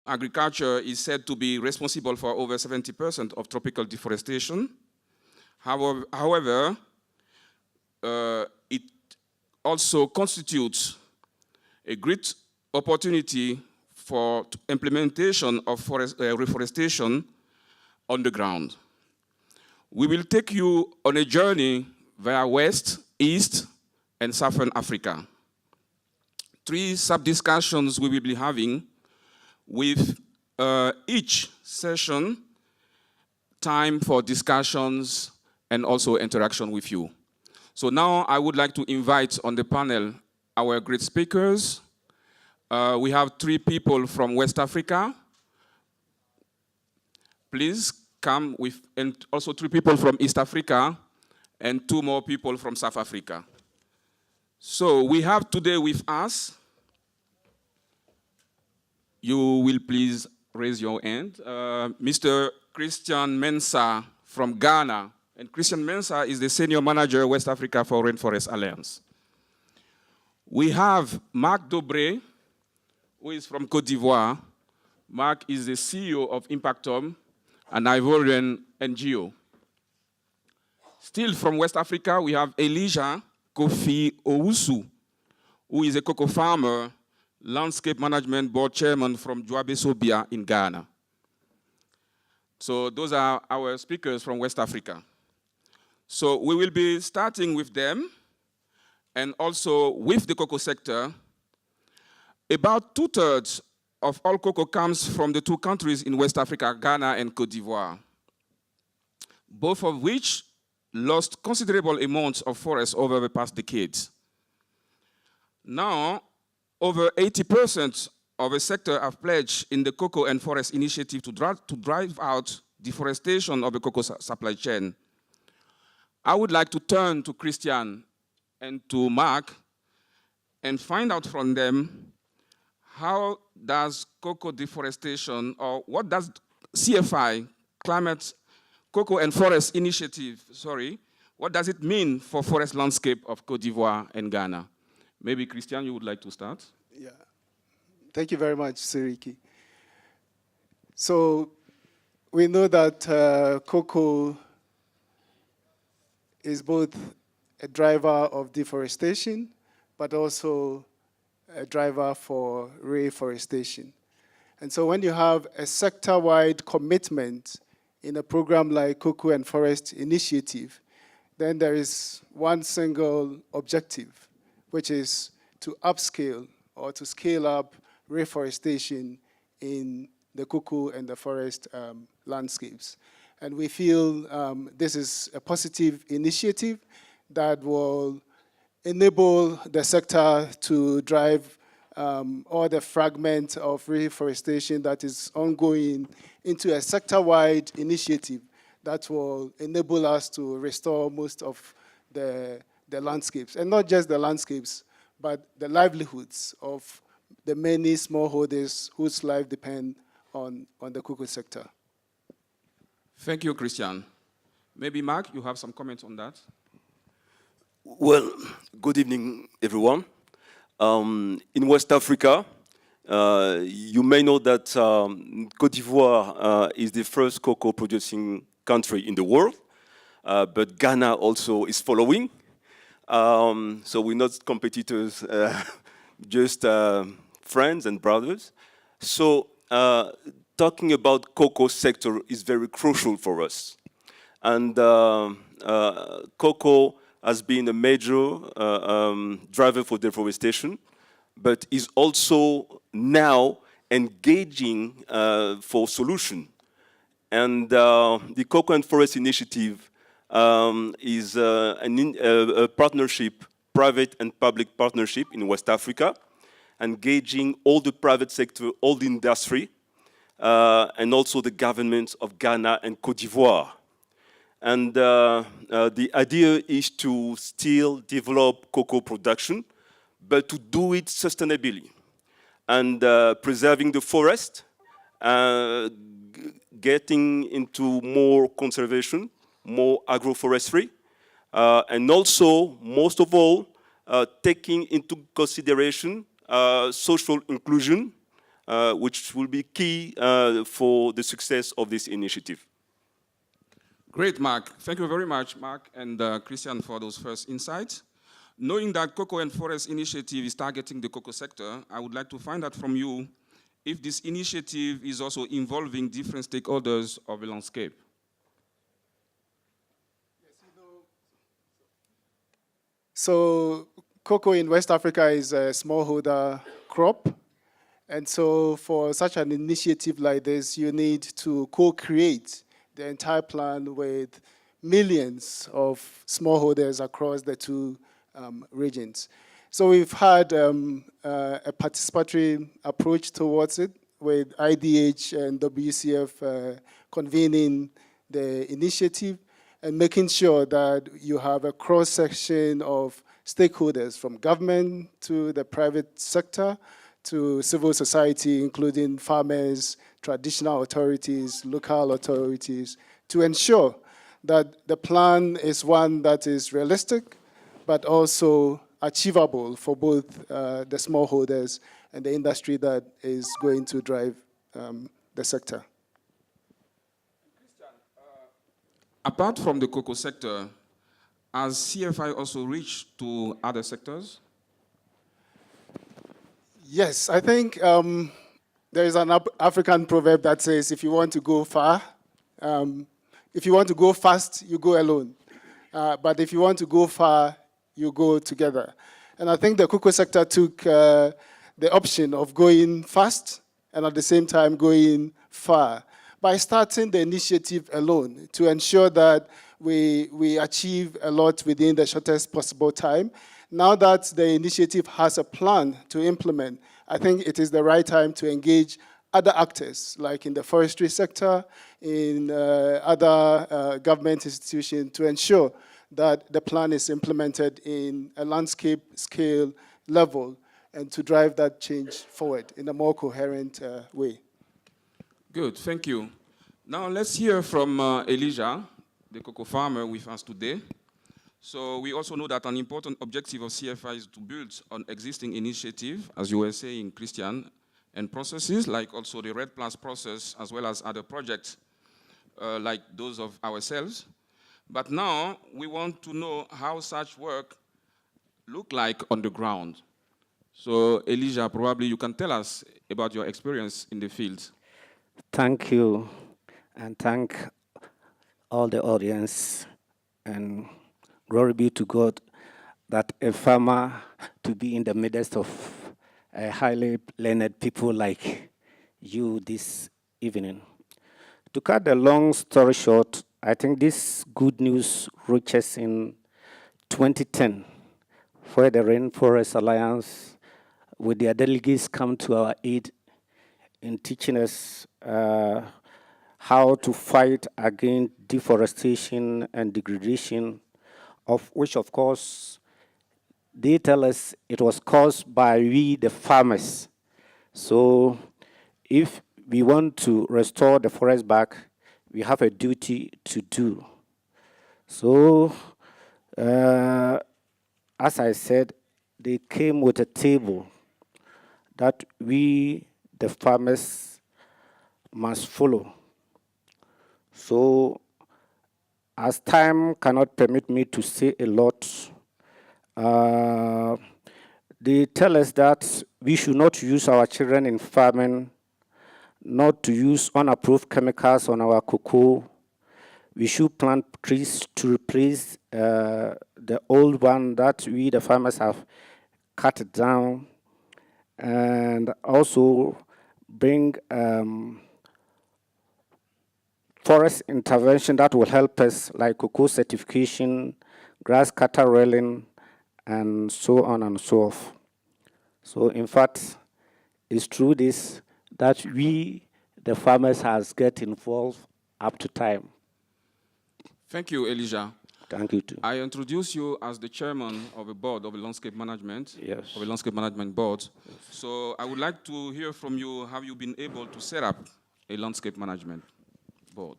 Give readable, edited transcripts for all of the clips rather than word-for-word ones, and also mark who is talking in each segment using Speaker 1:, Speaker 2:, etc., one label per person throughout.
Speaker 1: Agriculture is said to be responsible for over 70% of tropical deforestation. However, it also constitutes a great opportunity for implementation of reforestation on the ground. We will take you on a journey via West, East, and Southern Africa. 3 sub-discussions we will be having with each session time for discussions and also interaction with you. So now I would like to invite on the panel our great speakers. We have 3 people from West Africa. Please come with, and also 3 people from East Africa and 2 more people from South Africa. So we have today with us, you will please raise your hand, Mr. Christian Mensah from Ghana. And Christian Mensah is the Senior Manager, West Africa for Rainforest Alliance. We have Marc Dobré, who is from Côte d'Ivoire. Marc is the CEO of Impactum, an Ivorian NGO. Still from West Africa, we have Elijah Kofi Owusu, who is a cocoa farmer, landscape management board chairman from Djoabe-Sobia in Ghana. So those are our speakers from West Africa. So we will be starting with them and also with the cocoa sector. About 2/3 of all cocoa comes from the 2 countries in West Africa, Ghana and Côte d'Ivoire, both of which lost considerable amounts of forest over the past decades. Now, over 80% of the sector have pledged in the Cocoa and Forest Initiative to drive out deforestation of the cocoa supply chain. I would like to turn to Christian and to Marc and find out from them how does cocoa deforestation, or what does CFI, Climate, Cocoa and Forest Initiative, what does it mean for forest landscape of Côte d'Ivoire and Ghana? Maybe Christian, you would like to start?
Speaker 2: Yeah, thank you very much, Siriki. So we know that cocoa is both a driver of deforestation, but also a driver for reforestation. And so when you have a sector-wide commitment in a program like Cocoa and Forest Initiative, then there is one single objective, which is to upscale or to scale up reforestation in the cocoa and the forest landscapes. And we feel this is a positive initiative that will enable the sector to drive all the fragment of reforestation that is ongoing into a sector-wide initiative that will enable us to restore most of the landscapes. And not just the landscapes, but the livelihoods of the many smallholders whose life depend on the cocoa sector.
Speaker 1: Thank you, Christian. Maybe Marc, you have some comments on that?
Speaker 3: Well, good evening, everyone. In West Africa, you may know that Côte d'Ivoire is the first cocoa producing country in the world, but Ghana also is following. So we're not competitors, just friends and brothers. So talking about cocoa sector is very crucial for us. And cocoa has been a major driver for deforestation, but is also now engaging for solution. And the Cocoa and Forest Initiative is a partnership, private and public partnership in West Africa, engaging all the private sector, all the industry, and also the governments of Ghana and Côte d'Ivoire. And the idea is to still develop cocoa production, but to do it sustainably and preserving the forest, getting into more conservation, more agroforestry, and also, most of all, taking into consideration social inclusion which will be key for the success of this initiative.
Speaker 1: Great, Mark. Thank you very much, Mark and Christian, for those first insights. Knowing that Cocoa and Forest Initiative is targeting the cocoa sector, I would like to find out from you if this initiative is also involving different stakeholders of the landscape.
Speaker 2: So cocoa in West Africa is a smallholder crop. And so for such an initiative like this, you need to co-create the entire plan with millions of smallholders across the two regions. So we've had a participatory approach towards it, with IDH and WCF convening the initiative and making sure that you have a cross-section of stakeholders, from government to the private sector to civil society, including farmers, traditional authorities, local authorities, to ensure that the plan is one that is realistic, but also achievable for both the smallholders and the industry that is going to drive the sector.
Speaker 1: Apart from the cocoa sector, has CFI also reached to other sectors?
Speaker 2: Yes, I think there is an African proverb that says, if you want to go far, if you want to go fast, you go alone. But if you want to go far, you go together. And I think the cocoa sector took the option of going fast and at the same time going far by starting the initiative alone to ensure that we achieve a lot within the shortest possible time. Now that the initiative has a plan to implement, I think it is the right time to engage other actors, like in the forestry sector, in other government institutions, to ensure that the plan is implemented in a landscape scale level and to drive that change forward in a more coherent way.
Speaker 1: Good, thank you. Now let's hear from Elijah, the cocoa farmer with us today. So we also know that an important objective of CFI is to build on existing initiative, as you were saying, Christian, and processes like also the REDD+ process, as well as other projects like those of ourselves. But now we want to know how such work look like on the ground. So Elijah, probably you can tell us about your experience in the field.
Speaker 4: Thank you, and thank all the audience, and glory be to God that a farmer to be in the midst of a highly learned people like you this evening. To cut the long story short, I think this good news reaches in 2010, where the Rainforest Alliance with their delegates come to our aid in teaching us how to fight against deforestation and degradation, of which, of course, they tell us it was caused by we, the farmers. So if we want to restore the forest back, we have a duty to do. So, as I said, they came with a table that we, the farmers, must follow. So, as time cannot permit me to say a lot, they tell us that we should not use our children in farming, not to use unapproved chemicals on our cocoa. We should plant trees to replace the old one that we, the farmers, have cut down, and also bring forest intervention that will help us, like cocoa certification, grass cutter railing, and so on and so forth. So in fact, it's through this that we, the farmers, has get involved up to time.
Speaker 1: Thank you, Elijah.
Speaker 4: Thank you too.
Speaker 1: I introduce you as the chairman of the board of the landscape management,
Speaker 4: Yes.
Speaker 1: of the landscape management board. Yes. So I would like to hear from you, have you been able to set up a landscape management board?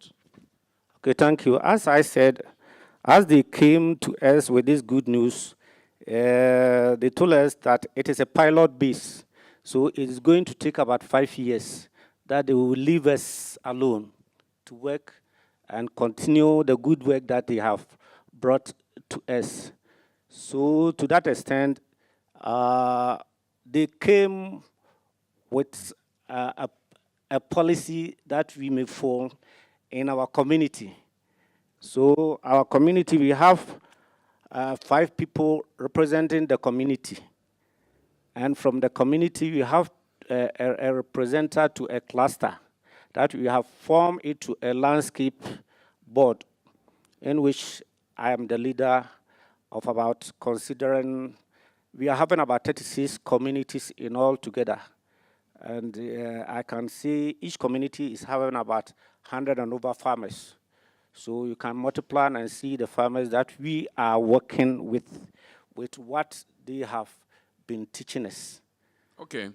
Speaker 4: Okay, thank you. As I said, as they came to us with this good news, they told us that it is a pilot base. So it is going to take about 5 years that they will leave us alone to work and continue the good work that they have brought to us. So to that extent, they came with a policy that we may follow in our community. So our community, we have 5 people representing the community. And from the community, we have a representative to a cluster that we have formed into a landscape board in which I am the leader of about considering, we are having about 36 communities in all together. And I can see each community is having about 100 and over farmers. So you can multiply and see the farmers that we are working with what they have been teaching us.
Speaker 1: Okay.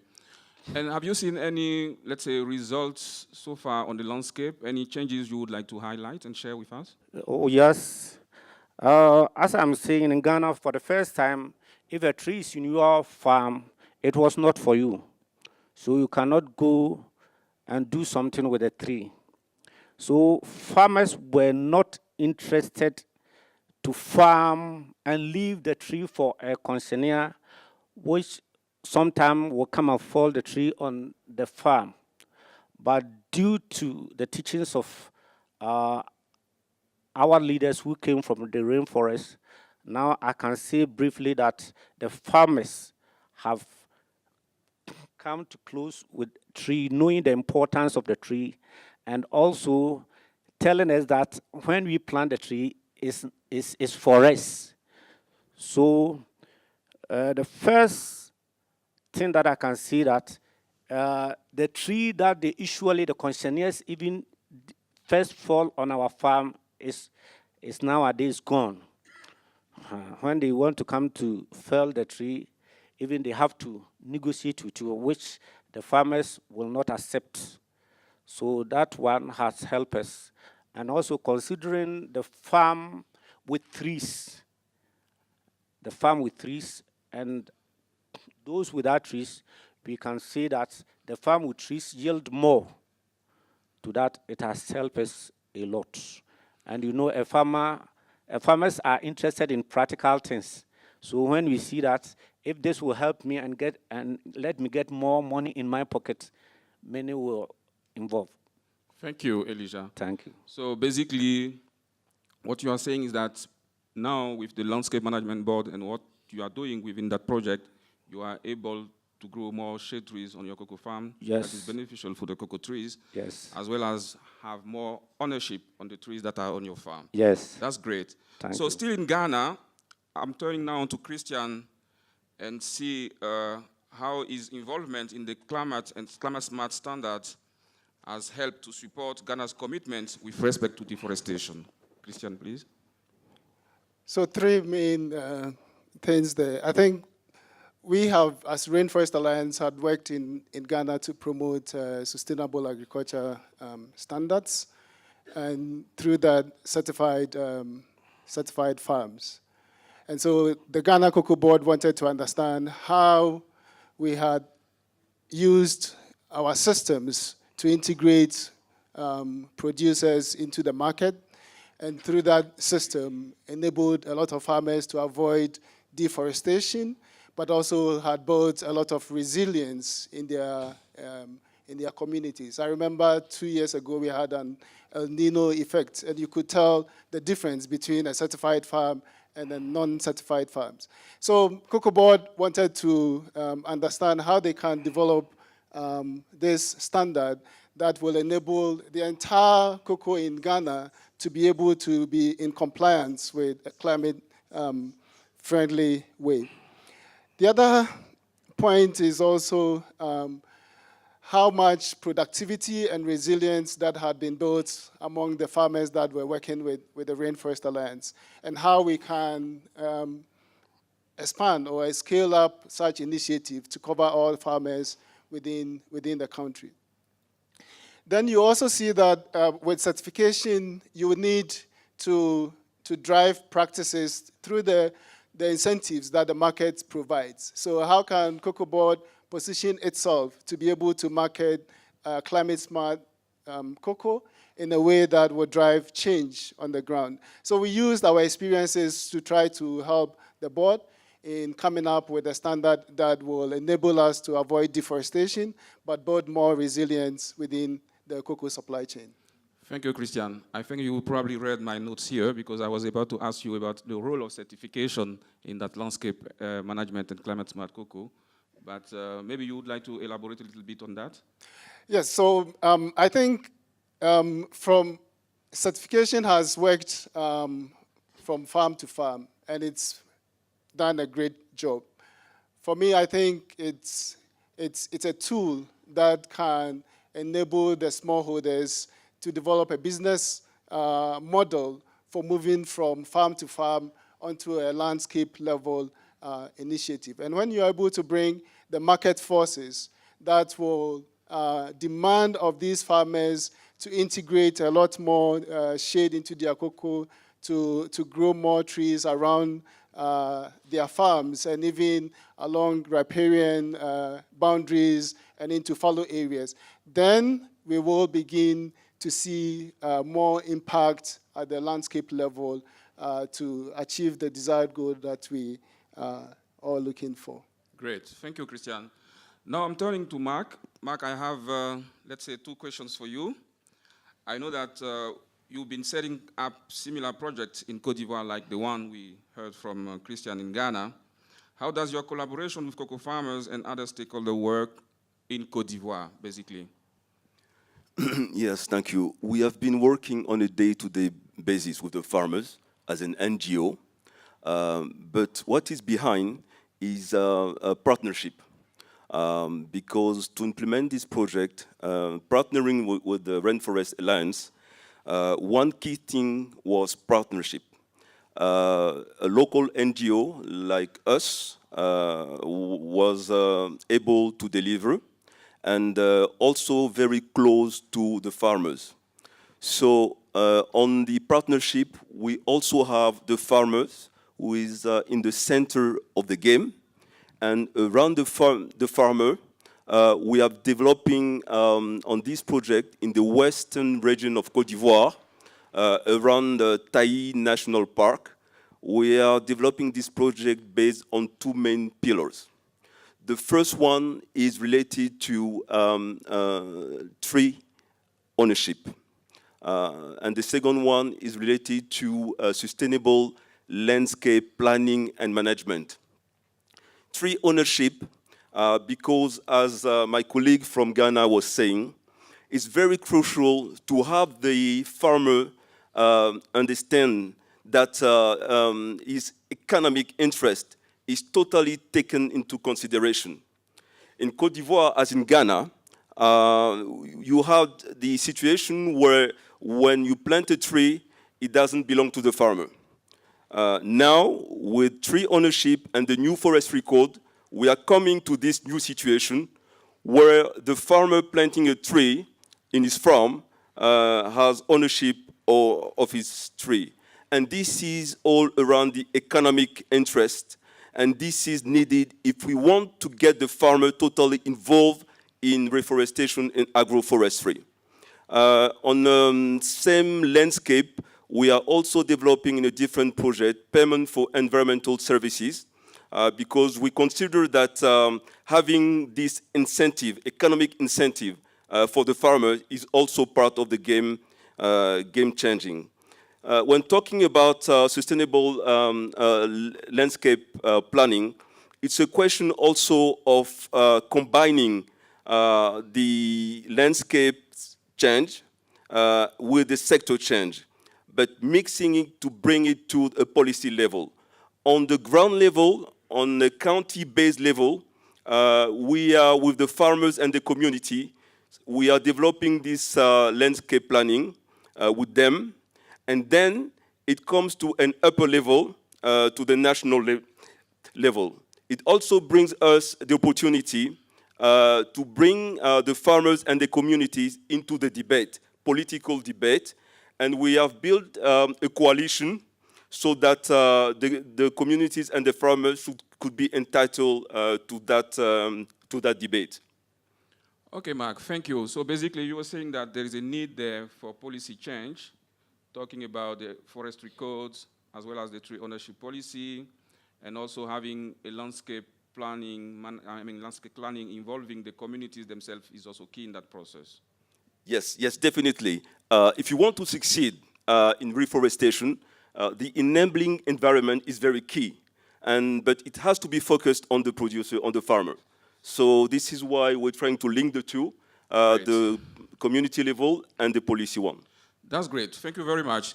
Speaker 1: And have you seen any, let's say, results so far on the landscape? Any changes you would like to highlight and share with us?
Speaker 4: Oh, yes. As I'm saying, in Ghana, for the first time, if a tree is in your farm, it was not for you. So you cannot go and do something with a tree. So farmers were not interested to farm and leave the tree for a concessionaire, which sometime will come and fall the tree on the farm. But due to the teachings of our leaders who came from the rainforest, now I can say briefly that the farmers have come to close with tree, knowing the importance of the tree, and also telling us that when we plant the tree, is for us. So the first thing that I can see that the tree that they usually, the concessionaires even first fall on our farm is nowadays gone. When they want to come to fell the tree, even they have to negotiate with you, which the farmers will not accept. So that one has helped us. And also considering the farm with trees, and those without trees, we can say that the farm with trees yield more. To that, it has helped us a lot. And you know, farmers are interested in practical things. So when we see that, if this will help me and let me get more money in my pocket, many will involve.
Speaker 1: Thank you, Elijah.
Speaker 4: Thank you.
Speaker 1: So basically, what you are saying is that now with the Landscape Management Board and what you are doing within that project, you are able to grow more shade trees on your cocoa farm.
Speaker 4: Yes.
Speaker 1: That is beneficial for the cocoa trees.
Speaker 4: Yes.
Speaker 1: As well as have more ownership on the trees that are on your farm.
Speaker 4: Yes.
Speaker 1: That's great.
Speaker 4: Thank
Speaker 1: so
Speaker 4: you.
Speaker 1: Still in Ghana, I'm turning now to Christian and see how his involvement in the climate and climate smart standards has helped to support Ghana's commitment with respect to deforestation. Christian, please.
Speaker 2: So 3 main things there. I think we have, as Rainforest Alliance, had worked in Ghana to promote sustainable agriculture standards, and through that, certified farms. And so the Ghana Cocoa Board wanted to understand how we had used our systems to integrate producers into the market, and through that system, enabled a lot of farmers to avoid deforestation, but also had built a lot of resilience in their communities. I remember 2 years ago, we had an El Nino effect, and you could tell the difference between a certified farm and the non-certified farms. So Cocoa Board wanted to understand how they can develop this standard that will enable the entire cocoa in Ghana to be able to be in compliance with a climate-friendly way. The other point is also how much productivity and resilience that had been built among the farmers that were working with the Rainforest Alliance, and how we can expand or scale up such initiative to cover all farmers within the country. Then you also see that with certification, you would need to drive practices through the the incentives that the market provides. So how can Cocoa Board position itself to be able to market climate-smart cocoa in a way that will drive change on the ground? So we used our experiences to try to help the board in coming up with a standard that will enable us to avoid deforestation, but build more resilience within the cocoa supply chain.
Speaker 1: Thank you, Christian. I think you probably read my notes here because I was about to ask you about the role of certification in that landscape management and climate smart cocoa. But maybe you would like to elaborate a little bit on that?
Speaker 2: Yes, so I think from certification has worked from farm to farm, and it's done a great job. For me, I think it's a tool that can enable the smallholders to develop a business model for moving from farm to farm onto a landscape level initiative. And when you're able to bring the market forces that will demand of these farmers to integrate a lot more shade into their cocoa, to grow more trees around their farms and even along riparian boundaries and into fallow areas, then we will begin to see more impact at the landscape level to achieve the desired goal that we are all looking for.
Speaker 1: Great. Thank you, Christian. Now I'm turning to Mark. Mark, I have, let's say, 2 questions for you. I know that you've been setting up similar projects in Côte d'Ivoire like the one we heard from Christian in Ghana. How does your collaboration with cocoa farmers and other stakeholders work in Côte d'Ivoire, basically?
Speaker 3: Yes, thank you. We have been working on a day-to-day basis with the farmers as an NGO, but what is behind is a partnership. Because to implement this project, partnering with the Rainforest Alliance, one key thing was partnership. A local NGO like us was able to deliver and also very close to the farmers. So on the partnership, we also have the farmers who is in the center of the game. And around the farmer, we are developing on this project in the western region of Côte d'Ivoire, around the Taï National Park. We are developing this project based on 2 main pillars. The first one is related to tree ownership. And the second one is related to sustainable landscape planning and management. Tree ownership, because as my colleague from Ghana was saying, it's very crucial to have the farmer understand that his economic interest is totally taken into consideration. In Côte d'Ivoire, as in Ghana, you have the situation where when you plant a tree, it doesn't belong to the farmer. Now, with tree ownership and the new forestry code, we are coming to this new situation where the farmer planting a tree in his farm has ownership of his tree. And this is all around the economic interest. And this is needed if we want to get the farmer totally involved in reforestation and agroforestry. On the same landscape, we are also developing in a different project, payment for environmental services, because we consider that having this incentive, economic incentive for the farmer is also part of the game changing. When talking about sustainable landscape planning, it's a question also of combining the landscape change with the sector change, but mixing it to bring it to a policy level. On the ground level, on the county-based level, we are with the farmers and the community. We are developing this landscape planning with them. And then it comes to an upper level, to the national level. It also brings us the opportunity to bring the farmers and the communities into the debate, political debate. And we have built a coalition so that the communities and the farmers could be entitled to that debate.
Speaker 1: Okay, Mark, thank you. So basically, you were saying that there is a need there for policy change, talking about the forestry codes, as well as the tree ownership policy, and also having a landscape planning, landscape planning involving the communities themselves is also key in that process.
Speaker 3: Yes, definitely. If you want to succeed in reforestation, the enabling environment is very key, but it has to be focused on the producer, on the farmer. So this is why we're trying to link the two, the community level and the policy one.
Speaker 1: That's great. Thank you very much.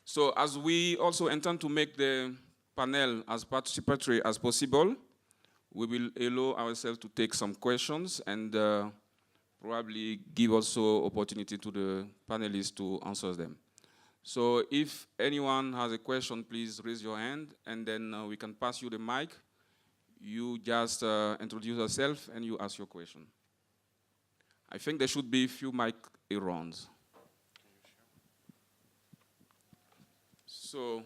Speaker 1: So as we also intend to make the panel as participatory as possible, we will allow ourselves to take some questions and probably give also opportunity to the panelists to answer them. So if anyone has a question, please raise your hand, and then we can pass you the mic. You just introduce yourself and you ask your question. I think there should be a few mic rounds. So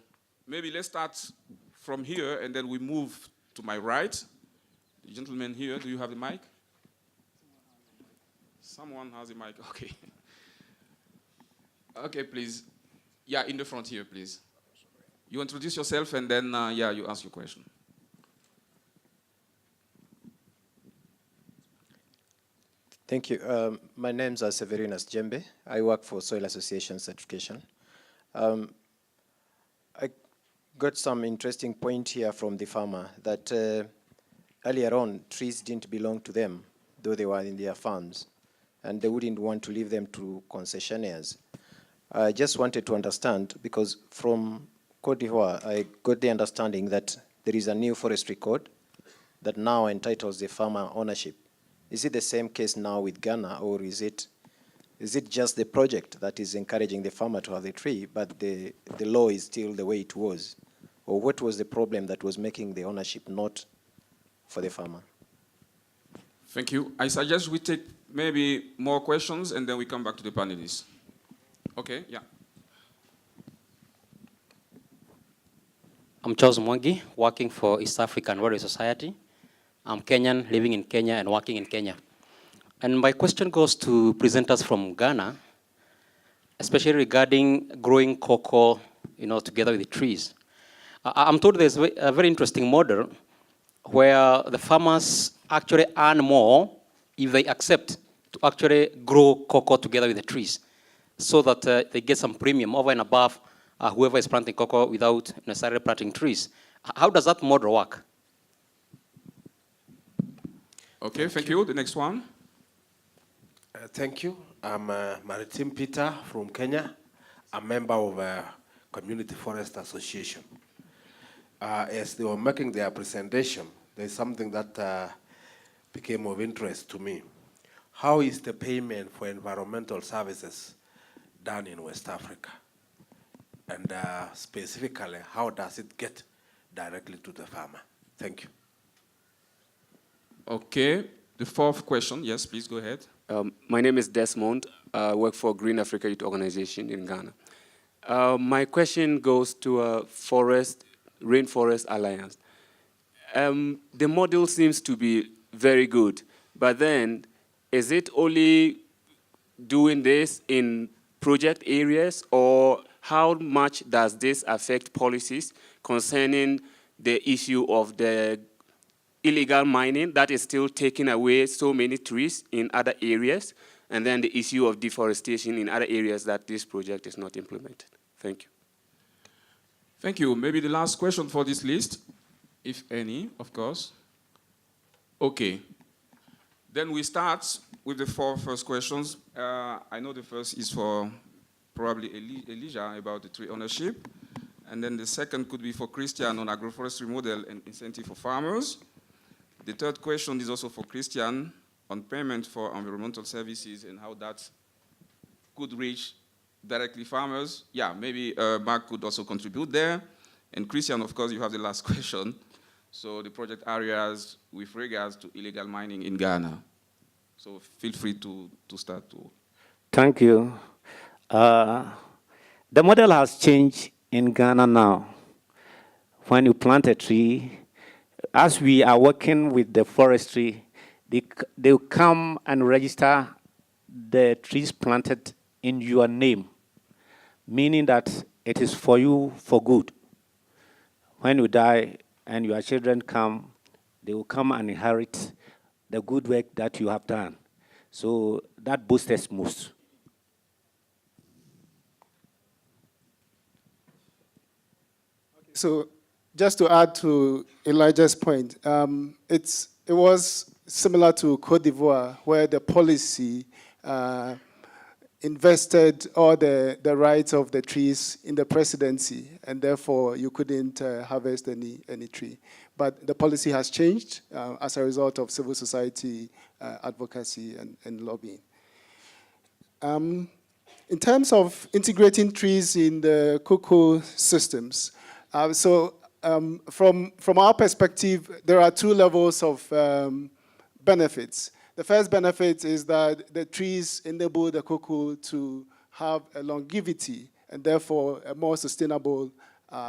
Speaker 1: maybe let's start from here and then we move to my right. The gentleman here, do you have the mic? Someone has a mic, okay. Okay, please. Yeah, in the front here, please. You introduce yourself and then, you ask your question.
Speaker 5: Thank you. My name is Severinas Djembe. I work for Soil Association Certification. I got some interesting point here from the farmer that earlier on, trees didn't belong to them, though they were in their farms, and they wouldn't want to leave them to concessionaires. I just wanted to understand, because from Cote d'Ivoire, I got the understanding that there is a new forestry code that now entitles the farmer ownership. Is it the same case now with Ghana, or is it just the project that is encouraging the farmer to have the tree, but the law is still the way it was? Or what was the problem that was making the ownership not for the farmer?
Speaker 1: Thank you. I suggest we take maybe more questions and then we come back to the panelists. Okay, yeah.
Speaker 6: I'm Charles Mwangi, working for East African Warrior Society. I'm Kenyan, living in Kenya and working in Kenya. And my question goes to presenters from Ghana, especially regarding growing cocoa, together with the trees. I'm told there's a very interesting model where the farmers actually earn more if they accept to actually grow cocoa together with the trees, so that they get some premium over and above whoever is planting cocoa without necessarily planting trees. How does that model work?
Speaker 1: Okay, thank you. The next one.
Speaker 7: Thank you. I'm Maritim Peter from Kenya, a member of a Community Forest Association. As they were making their presentation, there's something that became of interest to me. How is the payment for environmental services done in West Africa? And specifically, how does it get directly to the farmer? Thank you.
Speaker 1: Okay, the fourth question. Yes, please go ahead.
Speaker 8: My name is Desmond. I work for Green Africa Youth Organization in Ghana. My question goes to Rainforest Alliance. The model seems to be very good, but then is it only doing this in project areas, or how much does this affect policies concerning the issue of the illegal mining that is still taking away so many trees in other areas, and then the issue of deforestation in other areas that this project is not implemented? Thank you.
Speaker 1: Thank you. Maybe the last question for this list, if any, of course. Okay. Then we start with the four first questions. I know the first is for probably Elijah about the tree ownership. And then the second could be for Christian on agroforestry model and incentive for farmers. The third question is also for Christian on payment for environmental services and how that could reach directly farmers. Yeah, maybe Mark could also contribute there. And Christian, of course, you have the last question. So the project areas with regards to illegal mining in Ghana. So feel free to start.
Speaker 4: Thank you. The model has changed in Ghana now. when you plant a tree, as we are working with the forestry, they will come and register the trees planted in your name, meaning that it is for you for good. When you die and your children come, they will come and inherit the good work that you have done. So that boosts us most.
Speaker 2: So just to add to Elijah's point, it was similar to Cote d'Ivoire, where the policy invested all the rights of the trees in the presidency, and therefore you couldn't harvest any tree. But the policy has changed as a result of civil society advocacy and lobbying. In terms of integrating trees in the cocoa systems, from our perspective, there are two levels of benefits. The first benefit is that the trees enable the cocoa to have a longevity and therefore a more sustainable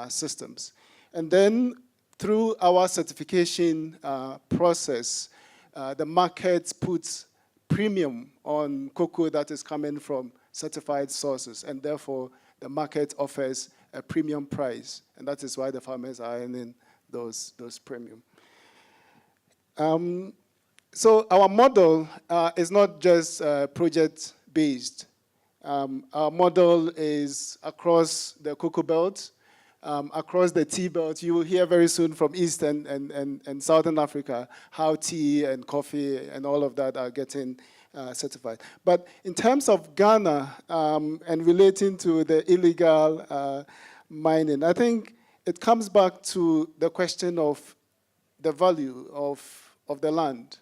Speaker 2: systems. And then through our certification process, the market puts premium on cocoa that is coming from certified sources, and therefore the market offers a premium price, and that is why the farmers are earning those premium. So our model is not just project-based. Our model is across the cocoa belt, across the tea belt. You will hear very soon from East and Southern Africa how tea and coffee and all of that are getting certified. But in terms of Ghana and relating to the illegal mining, I think it comes back to the question of the value of the land.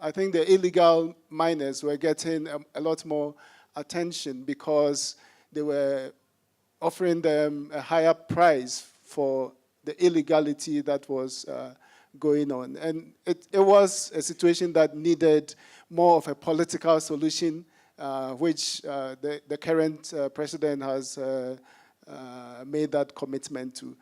Speaker 2: I think the illegal miners were getting a lot more attention because they were offering them a higher price for the illegality that was going on. And it was a situation that needed more of a political solution, which the current president has made that commitment to.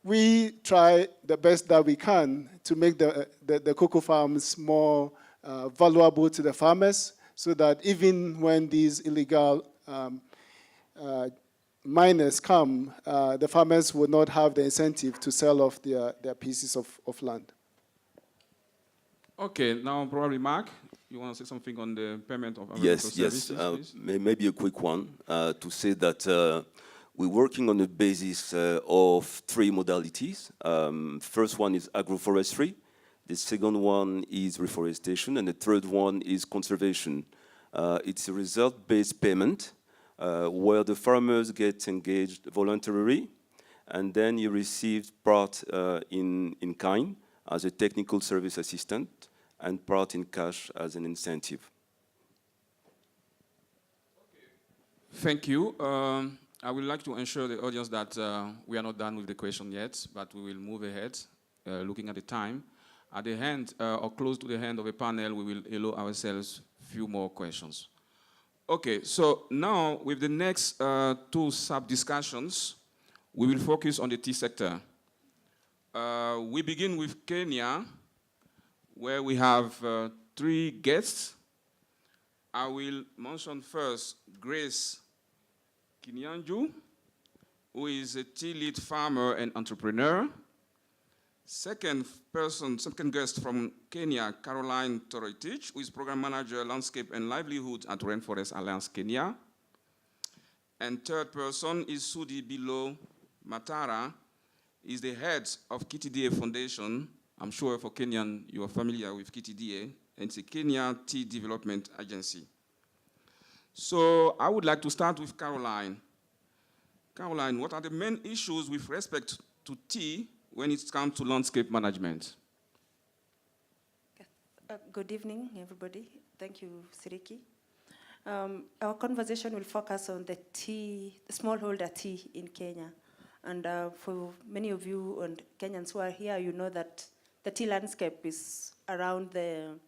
Speaker 2: We try the best that we can to make the cocoa farms more valuable to the farmers, so that even when these illegal miners come, the farmers will not have the incentive to sell off their pieces of land.
Speaker 1: Okay, now probably Mark, you want to say something on the payment of agricultural services, please?
Speaker 3: Maybe a quick one to say that we're working on the basis of three modalities. First one is agroforestry, the second one is reforestation, and the third one is conservation. It's a result-based payment where the farmers get engaged voluntarily, and then you receive part in kind as a technical service assistant, and part in cash as an incentive.
Speaker 1: Thank you. I would like to assure the audience that we are not done with the question yet, but we will move ahead, looking at the time. At the end, or close to the end of the panel, we will allow ourselves a few more questions. Okay, so now with the next two sub-discussions, we will focus on the tea sector. We begin with Kenya, where we have three guests. I will mention first Grace Kinyanju, who is a tea lead farmer and entrepreneur. Second guest from Kenya, Caroline Toroitich, who is program manager, landscape and livelihood at Rainforest Alliance Kenya. And third person is Sudi Bilo Matara, is the head of KTDA Foundation. I'm sure for Kenyan, you are familiar with KTDA, and it's a Kenya Tea Development Agency. So I would like to start with Caroline. Caroline, what are the main issues with respect to tea when it comes to landscape management?
Speaker 9: Good evening, everybody. Thank you, Siriki. Our conversation will focus on the smallholder tea in Kenya. And for many of you and Kenyans who are here, you know that the tea landscape is around the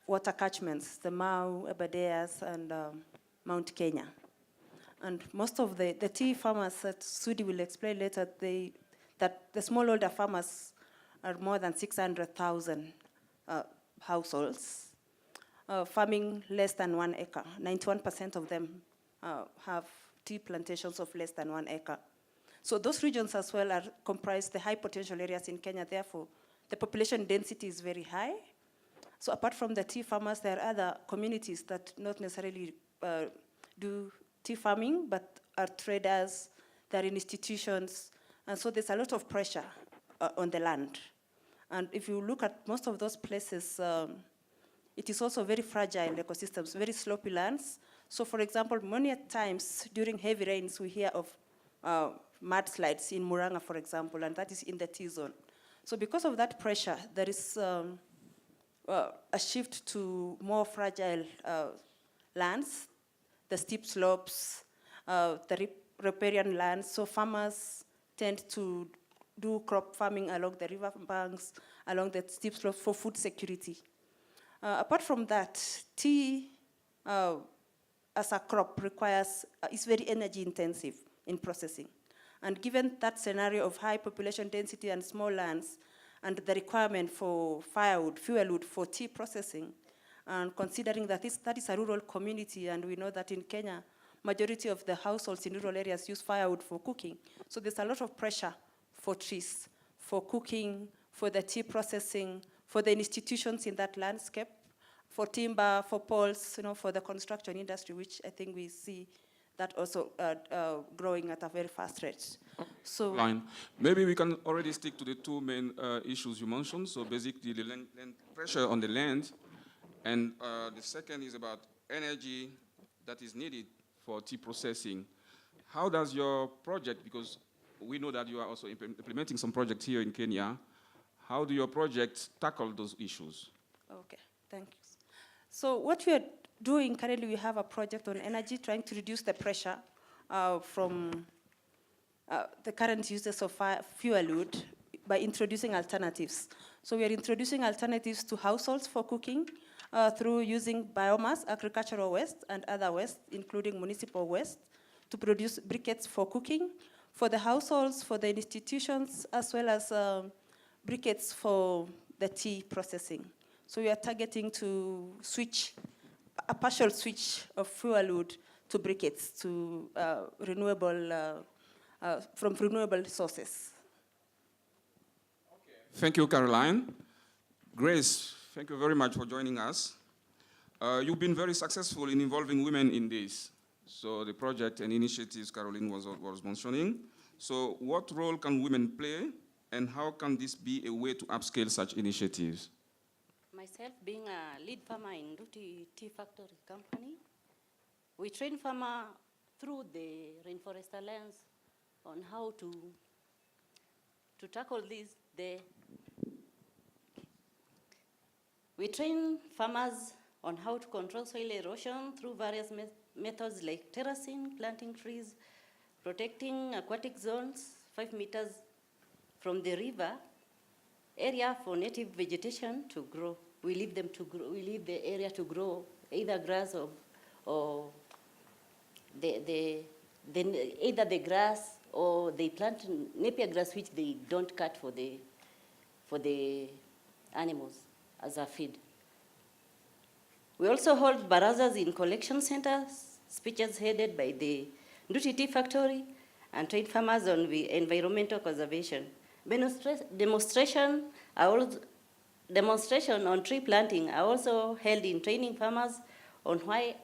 Speaker 9: water catchments, the Mau, Aberdares, and Mount Kenya. And most of the tea farmers that Sudi will explain later, they that the smallholder farmers are more than 600,000 households, farming less than 1 acre. 91% of them have tea plantations of less than 1 acre. So those regions as well comprise the high potential areas in Kenya. Therefore, the population density is very high. So apart from the tea farmers, there are other communities that not necessarily do tea farming, but are traders, they're in institutions, and so there's a lot of pressure on the land. And if you look at most of those places, it is also very fragile ecosystems, very slopey lands. So for example, many times during heavy rains, we hear of mudslides in Murang'a, for example, and that is in the T-zone. So because of that pressure, there is a shift to more fragile lands, the steep slopes, the riparian lands. So farmers tend to do crop farming along the river banks, along the steep slopes for food security. Apart from that, tea as a crop is very energy intensive in processing. And given that scenario of high population density and small lands, and the requirement for firewood, fuel wood for tea processing, and considering that that is a rural community, and we know that in Kenya, majority of the households in rural areas use firewood for cooking. So there's a lot of pressure for trees, for cooking, for the tea processing, for the institutions in that landscape, for timber, for poles, for the construction industry, which I think we see that also growing at a very fast rate. So,
Speaker 1: maybe we can already stick to the two main issues you mentioned. So basically the land pressure on the land, and the second is about energy that is needed for tea processing. How does your project, because we know that you are also implementing some projects here in Kenya, how do your projects tackle those issues?
Speaker 9: Okay, thank you. So what we are doing currently, we have a project on energy, trying to reduce the pressure from the current uses of fuel wood by introducing alternatives. So we are introducing alternatives to households for cooking through using biomass, agricultural waste, and other waste, including municipal waste, to produce briquettes for cooking, for the households, for the institutions, as well as briquettes for the tea processing. So we are targeting to switch, a partial switch of fuel wood to briquettes to from renewable sources.
Speaker 1: Thank you, Caroline. Grace, thank you very much for joining us. You've been very successful in involving women in this. So the project and initiatives Caroline was mentioning. So what role can women play, and how can this be a way to upscale such initiatives?
Speaker 10: Myself being a lead farmer in Nduti Tea Factory Company, we train farmer through the Rainforest Alliance on how to tackle this. We train farmers on how to control soil erosion through various methods like terracing, planting trees, protecting aquatic zones 5 meters from the river area for native vegetation to grow. We leave them to grow. We leave the area to grow, either grass or either the grass, or they plant napier grass, which they don't cut for the animals as a feed. We also hold barazas in collection centers, speeches headed by the Nduti Tea Factory, and train farmers on the environmental conservation. Demonstration on tree planting are also held in training farmers on why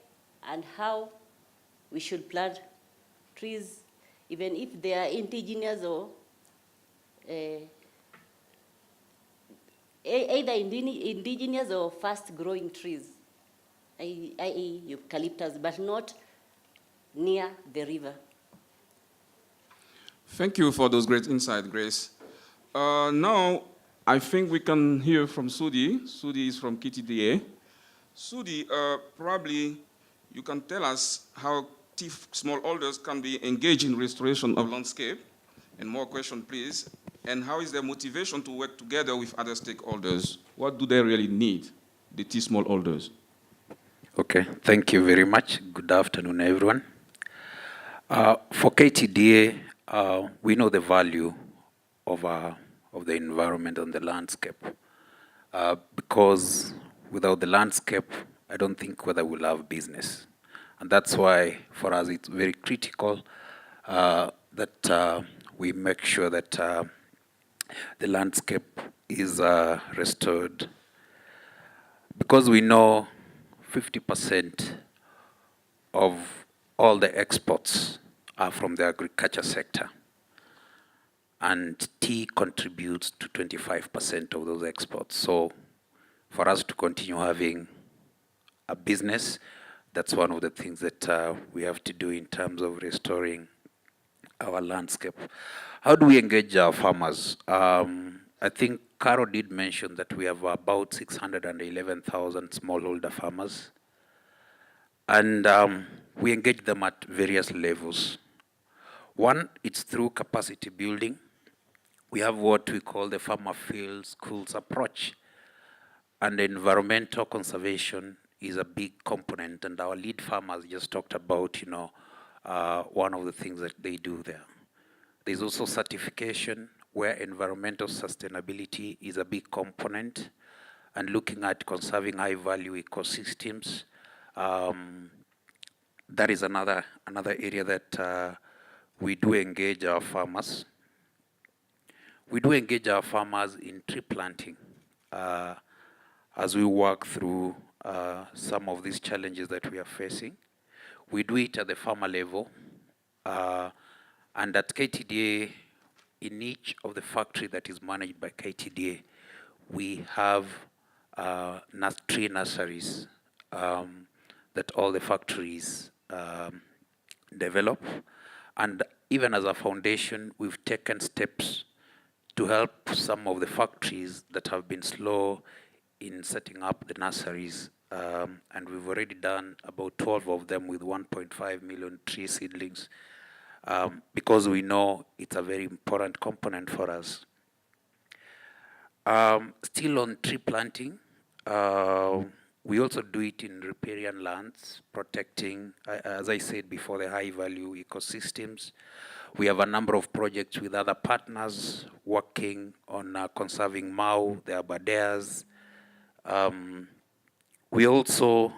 Speaker 10: and how we should plant trees, even if they are indigenous or either indigenous or fast-growing trees, i.e. eucalyptus, but not near the river.
Speaker 1: Thank you for those great insights, Grace. Now, I think we can hear from Sudi. Sudi is from KTDA. Sudi, probably you can tell us how tea smallholders can be engaged in restoration of landscape. And more question, please. And how is their motivation to work together with other stakeholders? What do they really need, the tea smallholders?
Speaker 11: Okay, thank you very much. Good afternoon, everyone. For KTDA, we know the value of the environment and the landscape. Because without the landscape, I don't think whether we'll have business. And that's why, for us, it's very critical that we make sure that the landscape is restored. Because we know 50% of all the exports are from the agriculture sector. And tea contributes to 25% of those exports. So for us to continue having a business, that's one of the things that we have to do in terms of restoring our landscape. How do we engage our farmers? I think Caro did mention that we have about 611,000 smallholder farmers. And we engage them at various levels. One, it's through capacity building. We have what we call the farmer field schools approach. And environmental conservation is a big component. And our lead farmers just talked about, one of the things that they do there. There's also certification, where environmental sustainability is a big component, and looking at conserving high-value ecosystems. That is another area that we do engage our farmers. We do engage our farmers in tree planting as we work through some of these challenges that we are facing. We do it at the farmer level, and at KTDA, in each of the factory that is managed by KTDA, we have tree nurseries that all the factories develop. And even as a foundation, we've taken steps to help some of the factories that have been slow in setting up the nurseries. And we've already done about 12 of them with 1.5 million tree seedlings, because we know it's a very important component for us. Still on tree planting, we also do it in riparian lands, protecting, as I said before, the high-value ecosystems. We have a number of projects with other partners working on conserving Mau, the Aberdares. We also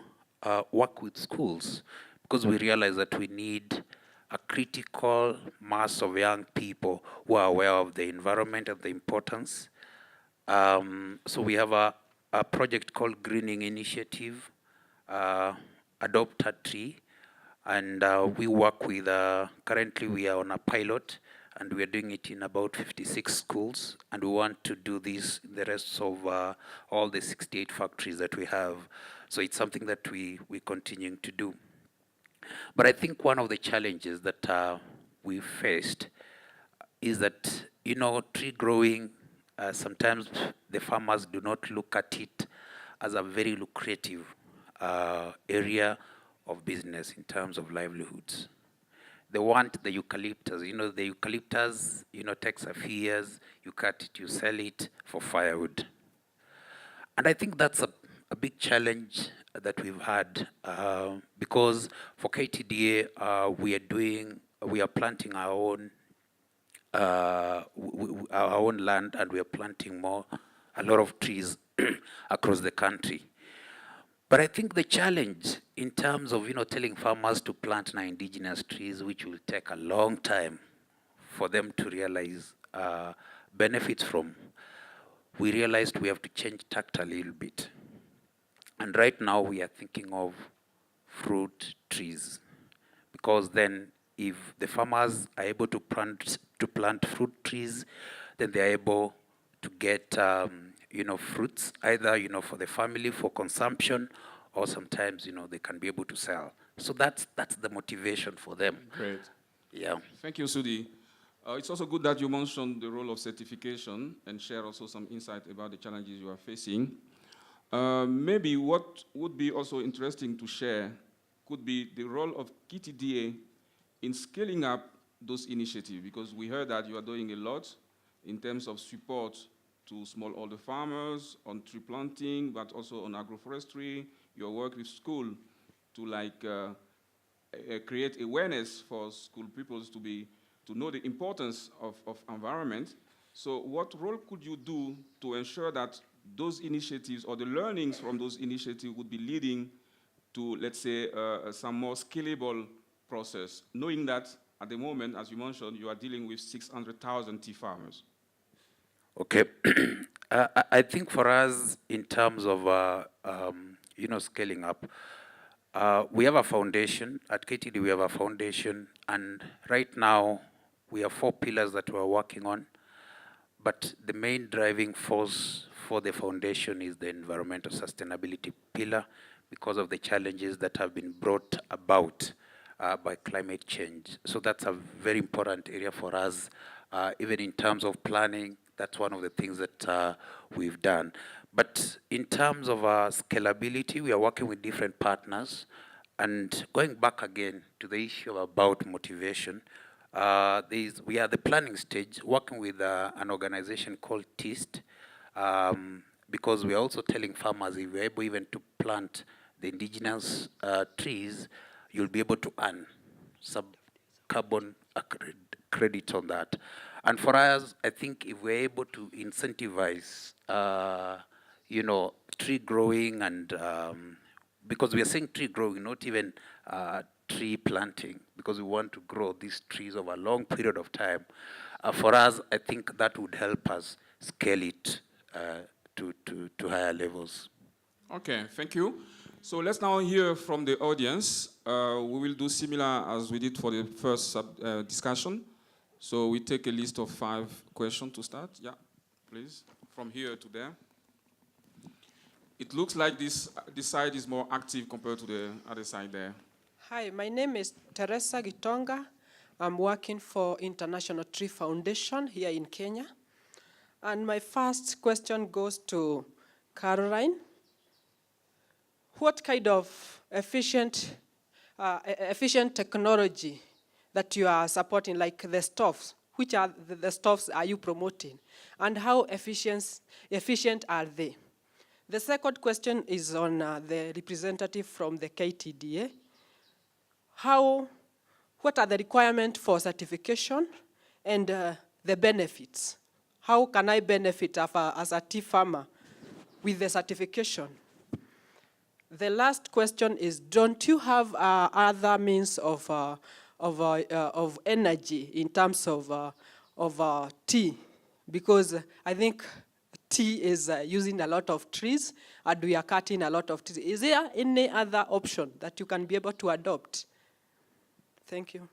Speaker 11: work with schools, because we realize that we need a critical mass of young people who are aware of the environment and the importance. So we have a project called Greening Initiative, Adopt a Tree, and we work with, currently we are on a pilot, and we are doing it in about 56 schools, and we want to do this in the rest of all the 68 factories that we have. So it's something that we continue to do. But I think one of the challenges that we faced is that, tree growing, sometimes the farmers do not look at it as a very lucrative area of business in terms of livelihoods. They want the eucalyptus. The eucalyptus, takes a few years, you cut it, you sell it for firewood. And I think that's a big challenge that we've had, because for KTDA, we are planting our own land, and we are planting a lot of trees across the country. But I think the challenge in terms of, telling farmers to plant now indigenous trees, which will take a long time for them to realize benefits from, we realized we have to change tact a little bit. And right now we are thinking of fruit trees, because then if the farmers are able to plant fruit trees, then they are able to get fruits, either for the family for consumption, or sometimes they can be able to sell. So that's the motivation for them.
Speaker 1: Great.
Speaker 11: Yeah.
Speaker 1: Thank you, Sudi. It's also good that you mentioned the role of certification and share also some insight about the challenges you are facing. Maybe what would be also interesting to share could be the role of KTDA in scaling up those initiatives, because we heard that you are doing a lot in terms of support to smallholder farmers on tree planting, but also on agroforestry. Your work with school to create awareness for school pupils to know the importance of environment. So what role could you do to ensure that those initiatives or the learnings from those initiatives would be leading to, let's say, some more scalable process, knowing that at the moment, as you mentioned, you are dealing with 600,000 tea farmers?
Speaker 11: Okay. I think for us, in terms of scaling up, we have a foundation at KTD. We have a foundation, and right now we have 4 pillars that we're working on. But the main driving force for the foundation is the environmental sustainability pillar, because of the challenges that have been brought about by climate change. So that's a very important area for us, even in terms of planning. That's one of the things that we've done. But in terms of scalability, we are working with different partners. And going back again to the issue about motivation, we are at the planning stage, working with an organization called TIST, because we are also telling farmers if we're able even to plant the indigenous trees, you'll be able to earn some carbon credit on that. And for us, I think if we're able to incentivize, tree growing, and because we are saying tree growing, not even tree planting, because we want to grow these trees over a long period of time. For us, I think that would help us scale it to higher levels.
Speaker 1: Okay, thank you. So let's now hear from the audience. We will do similar as we did for the first discussion. So we take a list of 5 questions to start. Yeah, please, from here to there. It looks like this side is more active compared to the other side there.
Speaker 12: Hi, my name is Teresa Gitonga. I'm working for International Tree Foundation here in Kenya. And my first question goes to Caroline. What kind of efficient technology that you are supporting, like the stoves? Which are the stoves are you promoting? And how efficient are they? The second question is on the representative from the KTDA. What are the requirements for certification and the benefits? How can I benefit as a tea farmer with the certification? The last question is, don't you have other means of energy in terms of tea? Because I think tea is using a lot of trees, and we are cutting a lot of trees. Is there any other option that you can be able to adopt? Thank you.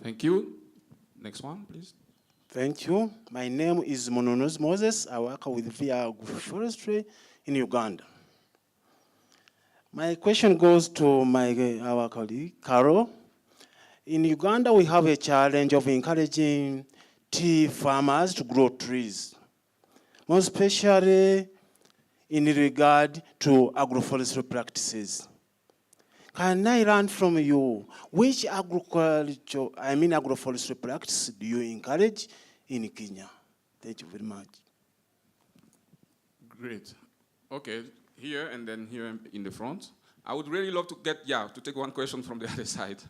Speaker 1: Thank you. Next one, please.
Speaker 13: Thank you. My name is Mononos Moses. I work with VIA Agroforestry in Uganda. My question goes to our colleague, Carol. In Uganda, we have a challenge of encouraging tea farmers to grow trees, more especially in regard to agroforestry practices. Can I learn from you which agroforestry practice do you encourage in Kenya? Thank you very much.
Speaker 1: Great. Okay, here and then here in the front. I would really love to to take one question from the other side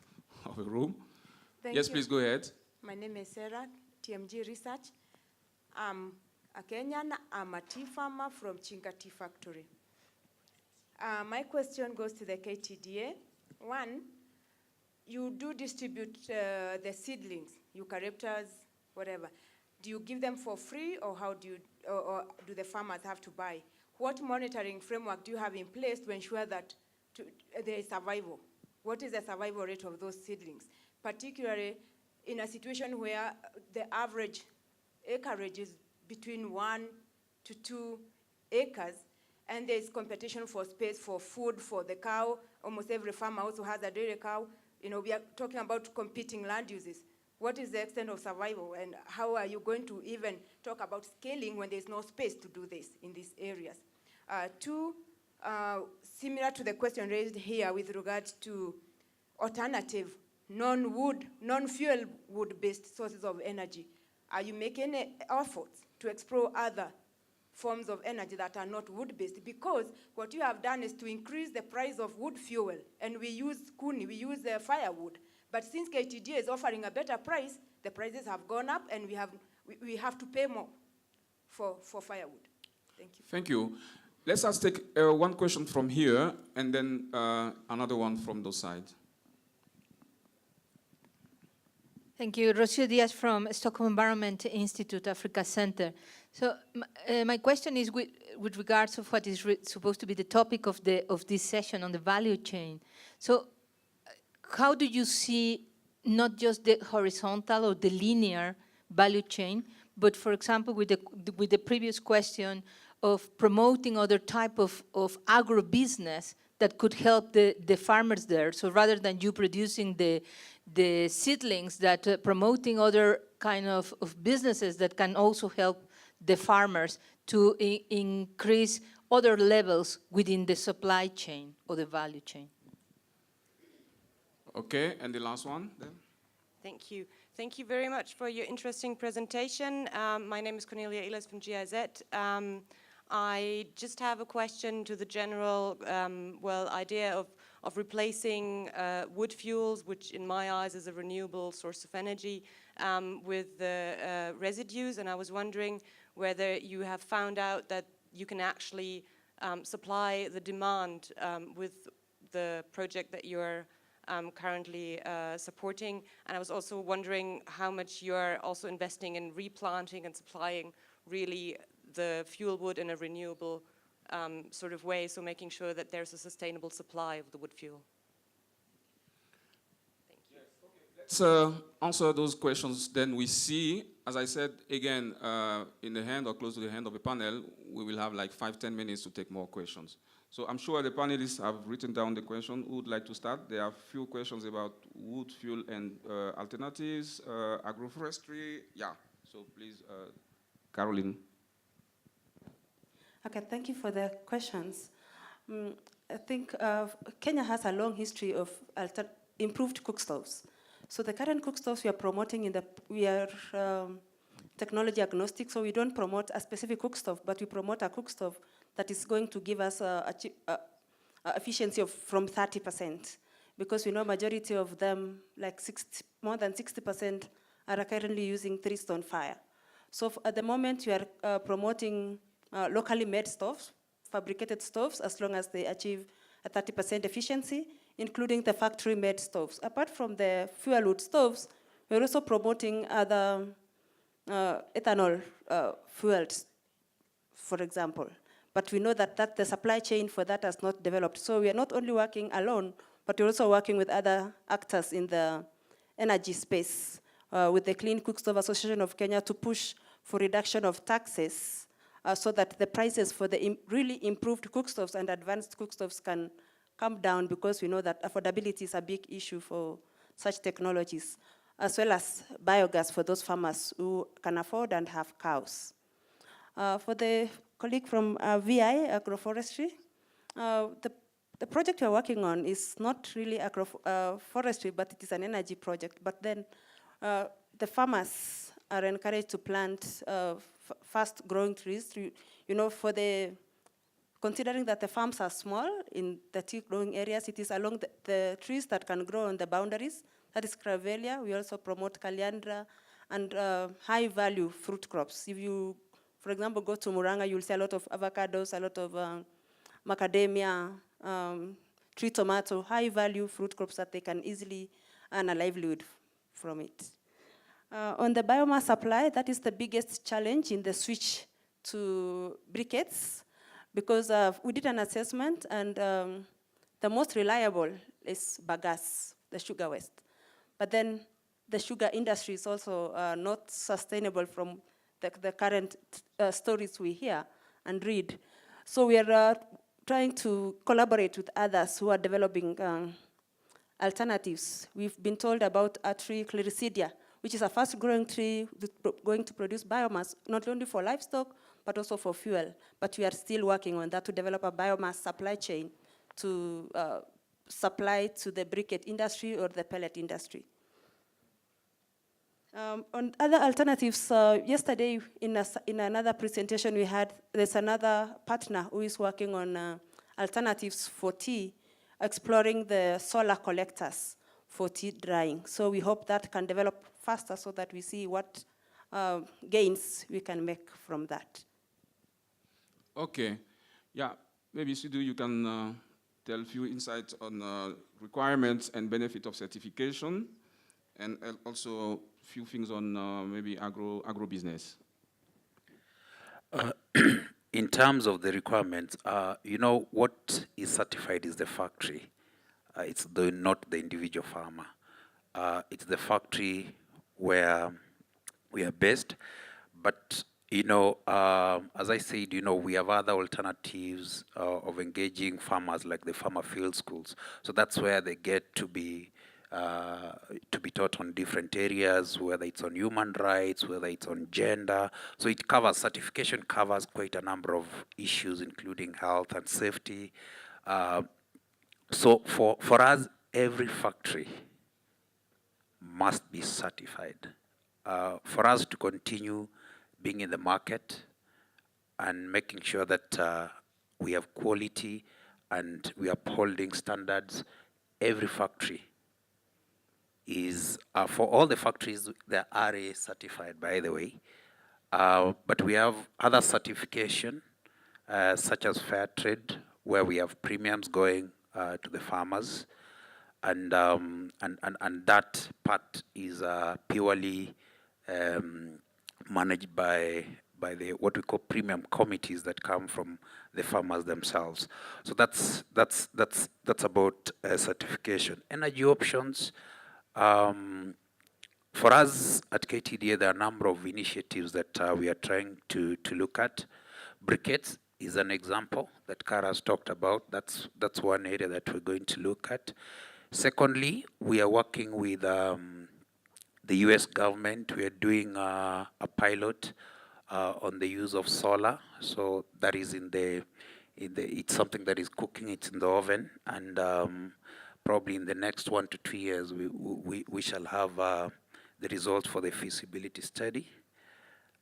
Speaker 1: of the room. Yes, please go ahead.
Speaker 14: My name is Sarah, TMG Research. I'm a Kenyan. I'm a tea farmer from Chinga Tea Factory. My question goes to the KTDA. One, you do distribute the seedlings, eucalyptus, whatever. Do you give them for free, or how do or do the farmers have to buy? What monitoring framework do you have in place to ensure that there is survival? What is the survival rate of those seedlings? Particularly in a situation where the average acreage is between 1 to 2 acres, and there's competition for space, for food, for the cow. Almost every farmer also has a dairy cow. We are talking about competing land uses. What is the extent of survival, and how are you going to even talk about scaling when there's no space to do this in these areas? Two, similar to the question raised here with regard to alternative, non-fuel wood-based sources of energy, are you making any efforts to explore other forms of energy that are not wood-based? Because what you have done is to increase the price of wood fuel, and we use kuni, we use firewood, But since KTDA is offering a better price, the prices have gone up and we have to pay more for firewood. Thank you.
Speaker 1: Thank you. Let's just take one question from here and then another one from those sides.
Speaker 15: Thank you. Rocio Diaz from Stockholm Environment Institute, Africa Center. So my question is with regards of what is supposed to be the topic of this session on the value chain. So how do you see not just the horizontal or the linear value chain, but for example, with the previous question of promoting other type of agro-business that could help the farmers there? So rather than you producing the seedlings, that promoting other kind of businesses that can also help the farmers to increase other levels within the supply chain or the value chain.
Speaker 1: Okay, and the last one then.
Speaker 16: Thank you. Thank you very much for your interesting presentation. My name is Cornelia Ehlers from GIZ. I just have a question to the general, idea of replacing wood fuels, which in my eyes is a renewable source of energy, with the residues. And I was wondering whether you have found out that you can actually supply the demand with the project that you're currently supporting. And I was also wondering how much you're also investing in replanting and supplying really the fuel wood in a renewable sort of way, so making sure that there's a sustainable supply of the wood fuel. Thank you.
Speaker 1: Let's answer those questions. Then we see, as I said, again, in the hand or close to the hand of the panel, we will have like 5-10 minutes to take more questions. So I'm sure the panelists have written down the question. Who would like to start? There are a few questions about wood fuel and alternatives, agroforestry. Yeah, so please, Caroline.
Speaker 9: Okay, thank you for the questions. I think Kenya has a long history of improved cook stoves. So the current cook stoves we are promoting we are technology agnostic, so we don't promote a specific cook stove, but we promote a cook stove that is going to give us efficiency of from 30%, because we know majority of them, like more than 60%, are currently using 3-stone fire. So at the moment, we are promoting locally made stoves, fabricated stoves, as long as they achieve a 30% efficiency, including the factory-made stoves. Apart from the fuel wood stoves, we're also promoting other ethanol fueled, for example. But we know that the supply chain for that has not developed. So we are not only working alone, but we're also working with other actors in the energy space, with the Clean Cook Stove Association of Kenya, to push for reduction of taxes, so that the prices for the really improved cook stoves and advanced cook stoves can come down, because we know that affordability is a big issue for such technologies, as well as biogas for those farmers who can afford and have cows. For the colleague from VI, agroforestry, the project we're working on is not really agroforestry, but it is an energy project. But then the farmers are encouraged to plant fast-growing trees. You know, considering that the farms are small in the tea-growing areas, it is along the trees that can grow on the boundaries. That is Cravelia. We also promote Kaliandra and high-value fruit crops. If you, for example, go to Muranga, you'll see a lot of avocados, a lot of macadamia, tree tomato, high-value fruit crops that they can easily earn a livelihood from it. On the biomass supply, that is the biggest challenge in the switch to briquettes, because we did an assessment, and the most reliable is bagasse, the sugar waste. But then the sugar industry is also not sustainable from the current stories we hear and read. So we are trying to collaborate with others who are developing alternatives. We've been told about a tree, Clericidea, which is a fast-growing tree going to produce biomass, not only for livestock, but also for fuel. But we are still working on that to develop a biomass supply chain to supply to the briquette industry or the pellet industry. On other alternatives, yesterday in another presentation we had, there's another partner who is working on alternatives for tea, exploring the solar collectors for tea drying. So we hope that can develop faster so that we see what gains we can make from that.
Speaker 1: Okay. Yeah, maybe Sidhu, you can tell a few insights on requirements and benefit of certification, and also a few things on maybe agro-business.
Speaker 11: In terms of the requirements, you know, what is certified is the factory. It's not the individual farmer. It's the factory where we are based. But, you know, as I said, you know, we have other alternatives of engaging farmers, like the farmer field schools. So that's where they get to be taught on different areas, whether it's on human rights, whether it's on gender. So it covers, certification covers quite a number of issues, including health and safety. So for us, every factory must be certified. For us to continue being in the market and making sure that we have quality and we are upholding standards, every factory is, for all the factories, they're RA certified, by the way. But we have other certification, such as fair trade, where we have premiums going to the farmers. And that part is purely managed by the what we call premium committees that come from the farmers themselves. So that's about certification. Energy options. For us at KTDA, there are a number of initiatives that we are trying to look at. Briquettes is an example that Kara has talked about. That's one area that we're going to look at. Secondly, we are working with the US government. We are doing a pilot on the use of solar. So that is it's something that is cooking, it's in the oven, and probably in the next 1 to 2 years, we shall have the results for the feasibility study.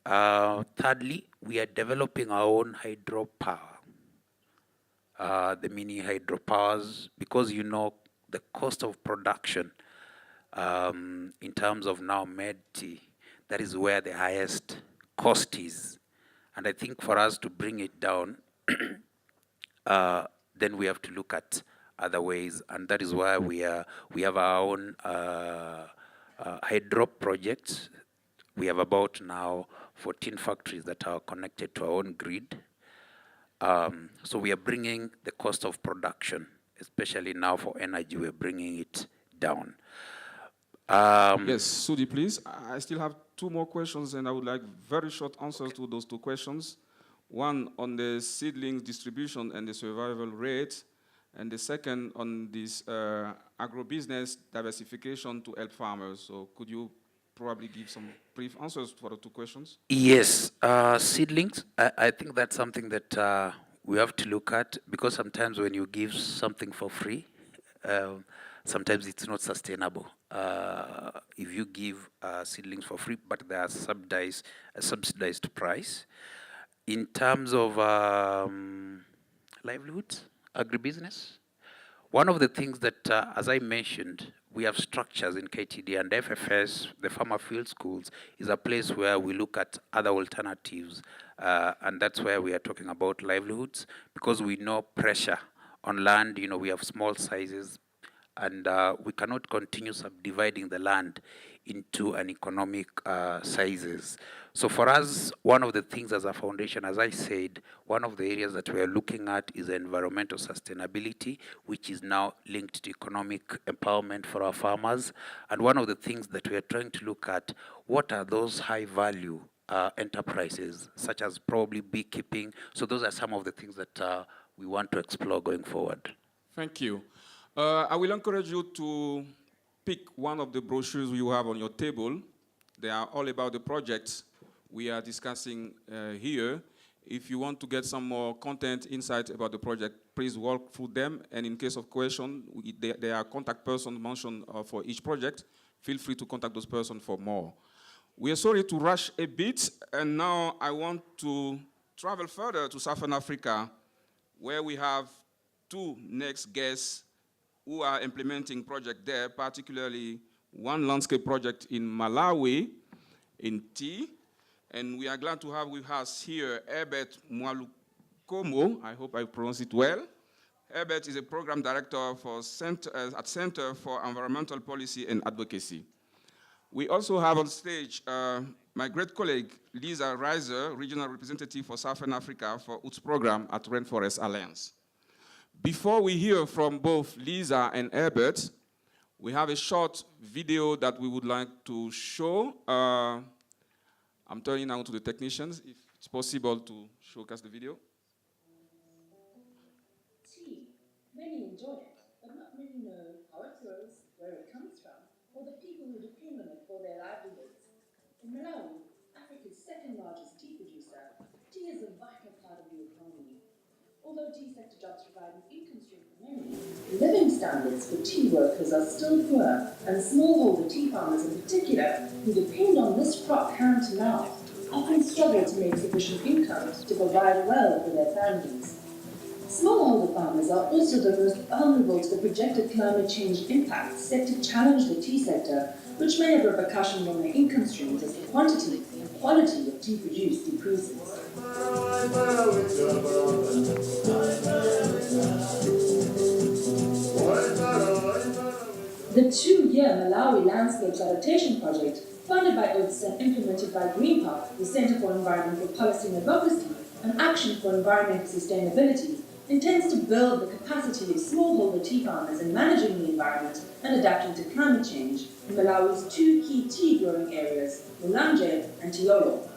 Speaker 11: Thirdly, we are developing our own hydropower, the mini hydropowers, because you know the cost of production in terms of now made tea, that is where the highest cost is. And I think for us to bring it down, then we have to look at other ways, and that is why we have our own hydro projects. We have about now 14 factories that are connected to our own grid. So we are bringing the cost of production, especially now for energy, we're bringing it down.
Speaker 1: Yes, Sudi, please. I still have 2 more questions, and I would like very short answers to those 2 questions. One on the seedlings distribution and the survival rate, and the second on this agribusiness diversification to help farmers. So could you probably give some brief answers for the 2 questions?
Speaker 11: Yes, seedlings, I think that's something that we have to look at, because sometimes when you give something for free, sometimes it's not sustainable. If you give seedlings for free, but they are subsidized price. In terms of livelihoods, agribusiness, one of the things that, as I mentioned, we have structures in KTD, and FFS, the Farmer Field Schools, is a place where we look at other alternatives, and that's where we are talking about livelihoods, because we know pressure on land. You know, we have small sizes, and we cannot continue subdividing the land into an economic sizes. So for us, one of the things as a foundation, as I said, one of the areas that we are looking at is environmental sustainability, which is now linked to economic empowerment for our farmers. And one of the things that we are trying to look at, what are those high value enterprises, such as probably beekeeping. So those are some of the things that we want to explore going forward.
Speaker 1: Thank you. I will encourage you to pick one of the brochures you have on your table. They are all about the projects we are discussing here. If you want to get some more content, insight about the project, please walk through them. And in case of question, there are contact persons mentioned for each project. Feel free to contact those persons for more. We are sorry to rush a bit, and now I want to travel further to Southern Africa, where we have 2 next guests who are implementing projects there, particularly one landscape project in Malawi, in tea. And we are glad to have with us here Herbert Mwalukomo. I hope I pronounce it well. Herbert is a program director for at Center for Environmental Policy and Advocacy. We also have on stage my great colleague, Lisa Reiser, regional representative for Southern Africa for UTS program at Rainforest Alliance. Before we hear from both Lisa and Herbert, we have a short video that we would like to show. I'm turning now to the technicians, if it's possible to showcase the video.
Speaker 17: Tea. Many enjoy it, but not many know how it grows, where it comes from, or the people who depend on it for their livelihoods. In Malawi, Africa's second largest tea producer, tea is a vital part of the economy. Although tea sector jobs provide an income stream for many, living standards for tea workers are still poor, and smallholder tea farmers in particular, who depend on this crop hand to mouth, often struggle to make sufficient income to provide well for their families. Smallholder farmers are also the most vulnerable to the projected climate change impacts set to challenge the tea sector, which may have repercussions on their income streams as the quantity and quality of tea produced decreases. The two-year Malawi Landscapes Adaptation Project, funded by UTS and implemented by GreenPath, the Center for Environmental Policy and Advocacy, and Action for Environmental Sustainability, intends to build the capacity of smallholder tea farmers in managing the environment and adapting to climate change in Malawi's two key tea growing areas, Mulanje and Tiolo.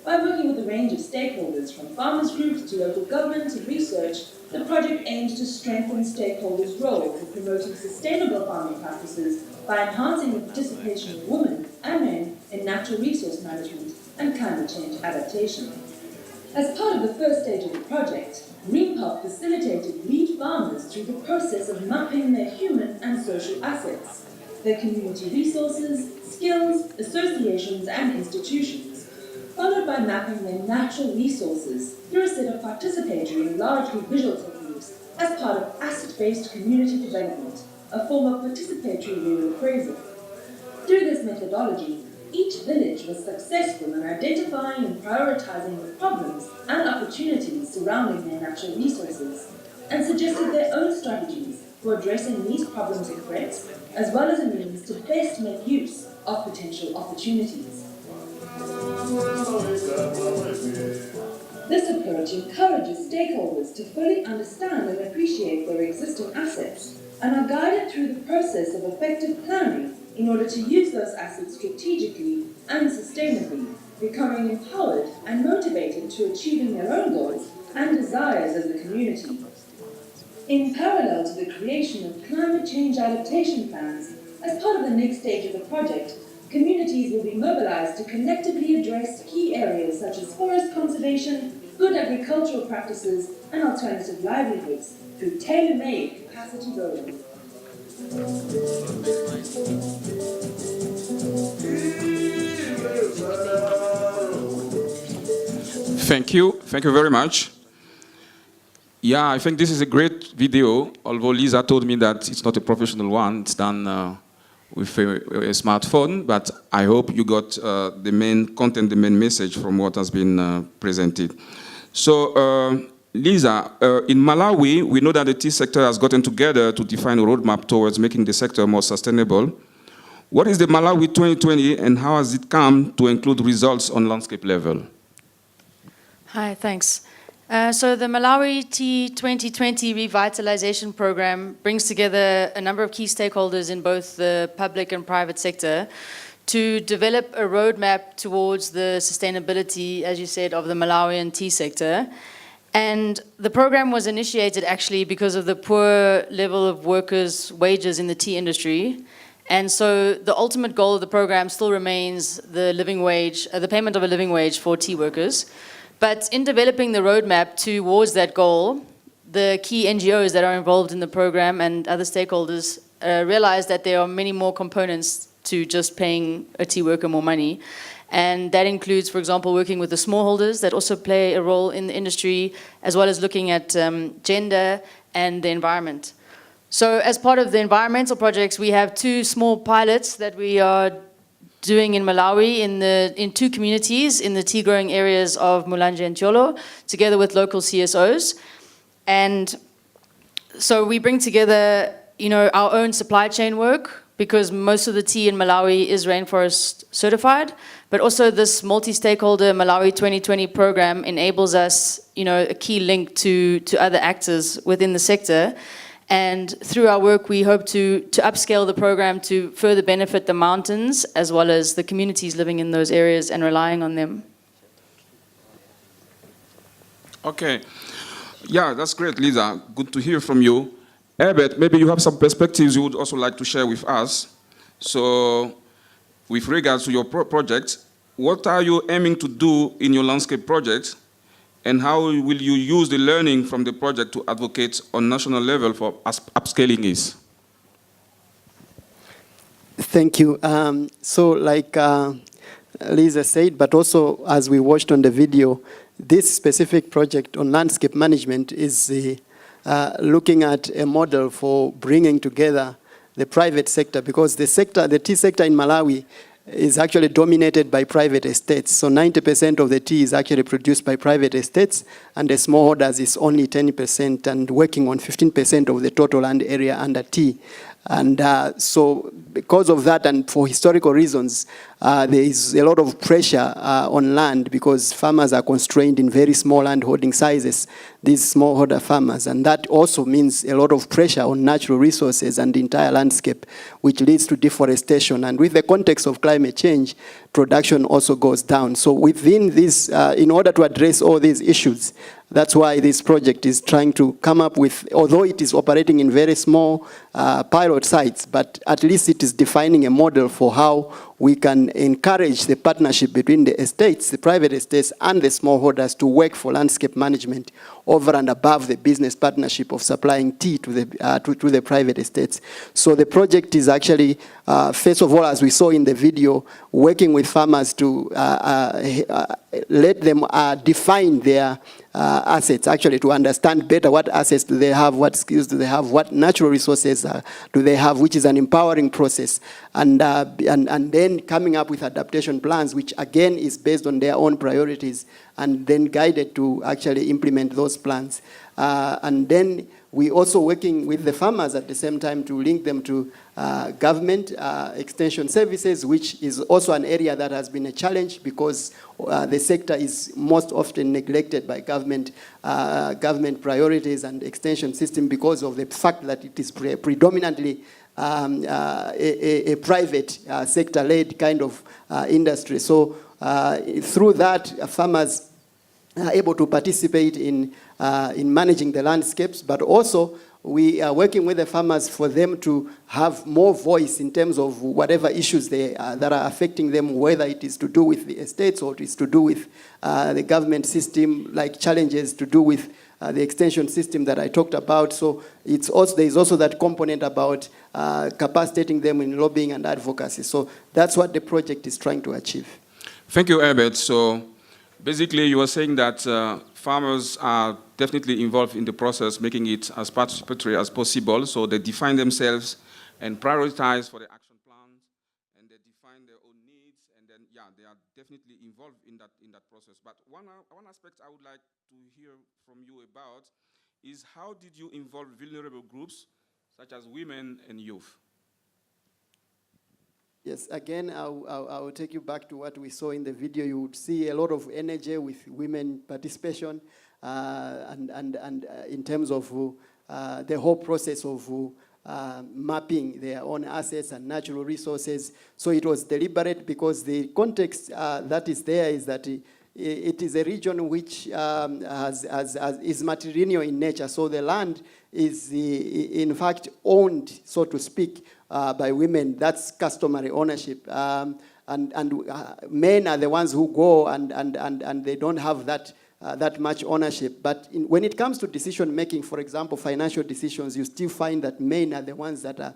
Speaker 17: By working with a range of stakeholders, from farmers groups to local governments and research, the project aims to strengthen stakeholders' roles in promoting sustainable farming practices by enhancing the participation of women and men in natural resource management and climate change adaptation. As part of the first stage of the project, GreenPath facilitated lead farmers through the process of mapping their human and social assets, their community resources, skills, associations, and institutions, followed by mapping their natural resources through a set of participatory and largely visual techniques as part of asset-based community development, a form of participatory rural appraisal. Through this methodology, each village was successful in identifying and prioritizing the problems and opportunities surrounding their natural resources, and suggested their own strategies for addressing these problems and threats, as well as a means to best make use of potential opportunities. This approach encourages stakeholders to fully understand and appreciate their existing assets, and are guided through the process of effective planning in order to use those assets strategically and sustainably, becoming empowered and motivated to achieving their own goals and desires as a community. In parallel to the creation of climate change adaptation plans, as part of the next stage of the project, communities will be mobilized to collectively address key areas such as forest conservation, good agricultural practices, and alternative livelihoods through tailor-made capacity building.
Speaker 1: Thank you very much. Yeah, I think this is a great video, although Lisa told me that it's not a professional one, it's done with a smartphone, but I hope you got the main content, the main message from what has been presented. So, Lisa, in Malawi, we know that the tea sector has gotten together to define a roadmap towards making the sector more sustainable. What is the Malawi 2020 and how has it come to include results on landscape level?
Speaker 18: Hi, thanks. So the Malawi Tea 2020 Revitalization Program brings together a number of key stakeholders in both the public and private sector to develop a roadmap towards the sustainability, as you said, of the Malawian tea sector. And the program was initiated actually because of the poor level of workers' wages in the tea industry. And so the ultimate goal of the program still remains the living wage, the payment of a living wage for tea workers. But in developing the roadmap towards that goal, the key NGOs that are involved in the program and other stakeholders realized that there are many more components to just paying a tea worker more money. And that includes, for example, working with the smallholders that also play a role in the industry, as well as looking at gender and the environment. So as part of the environmental projects, we have 2 small pilots that we are doing in Malawi in 2 communities in the tea growing areas of Mulanje and Tyolo, together with local CSOs. And so we bring together, our own supply chain work, because most of the tea in Malawi is rainforest certified, but also this multi-stakeholder Malawi 2020 program enables us, a key link to other actors within the sector. And through our work, we hope to upscale the program to further benefit the mountains as well as the communities living in those areas and relying on them.
Speaker 1: Okay. Yeah, that's great, Lisa. Good to hear from you. Herbert, maybe you have some perspectives you would also like to share with us. So, with regards to your project, what are you aiming to do in your landscape project? And how will you use the learning from the project to advocate on national level for upscaling is?
Speaker 19: Thank you. So like Lisa said, but also as we watched on the video, this specific project on landscape management is looking at a model for bringing together the private sector, because the tea sector in Malawi is actually dominated by private estates. So 90% of the tea is actually produced by private estates, and the smallholders is only 10% and working on 15% of the total land area under tea. And so because of that and for historical reasons, there is a lot of pressure on land because farmers are constrained in very small land holding sizes, these smallholder farmers. And that also means a lot of pressure on natural resources and the entire landscape, which leads to deforestation. And with the context of climate change, production also goes down. So within this, in order to address all these issues, that's why this project is trying to come up with, although it is operating in very small pilot sites, but at least it is defining a model for how we can encourage the partnership between the estates, the private estates, and the smallholders to work for landscape management over and above the business partnership of supplying tea to the private estates. So the project is actually, first of all, as we saw in the video, working with farmers to let them define their assets, actually to understand better what assets do they have, what skills do they have, what natural resources do they have, which is an empowering process. And then coming up with adaptation plans, which again is based on their own priorities, and then guided to actually implement those plans. And then we also working with the farmers at the same time to link them to government extension services, which is also an area that has been a challenge because the sector is most often neglected by government priorities and extension system because of the fact that it is predominantly a private sector-led kind of industry. So through that, farmers are able to participate in managing the landscapes, but also we are working with the farmers for them to have more voice in terms of whatever issues that are affecting them, whether it is to do with the estates or it is to do with the government system, like challenges to do with the extension system that I talked about. So it's also, there is also that component about capacitating them in lobbying and advocacy. So that's what the project is trying to achieve.
Speaker 1: Thank you, Herbert. So basically you were saying that farmers are definitely involved in the process, making it as participatory as possible. So they define themselves and prioritize for the action plans, and they define their own needs, and then they are definitely involved in that process. But one aspect I would like to hear from you about is how did you involve vulnerable groups such as women and youth?
Speaker 19: Yes, again, I will take you back to what we saw in the video. You would see a lot of energy with women participation and in terms of the whole process of mapping their own assets and natural resources. So it was deliberate because the context that is there is that it is a region which is matrilineal in nature. So the land is in fact owned, so to speak, by women. That's customary ownership. And men are the ones who go and they don't have that that much ownership. But when it comes to decision making, for example, financial decisions, you still find that men are the ones that are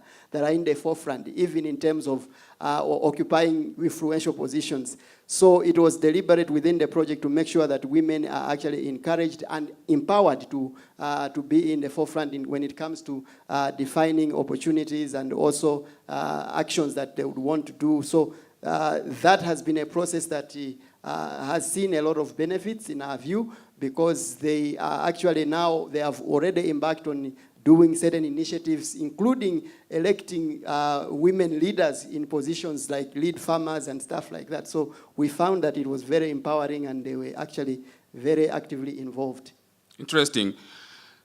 Speaker 19: in the forefront, even in terms of occupying influential positions. So it was deliberate within the project to make sure that women are actually encouraged and empowered to be in the forefront when it comes to defining opportunities and also actions that they would want to do. So that has been a process that has seen a lot of benefits in our view, because they are actually now, they have already embarked on doing certain initiatives, including electing women leaders in positions like lead farmers and stuff like that. So we found that it was very empowering, and they were actually very actively involved.
Speaker 1: Interesting.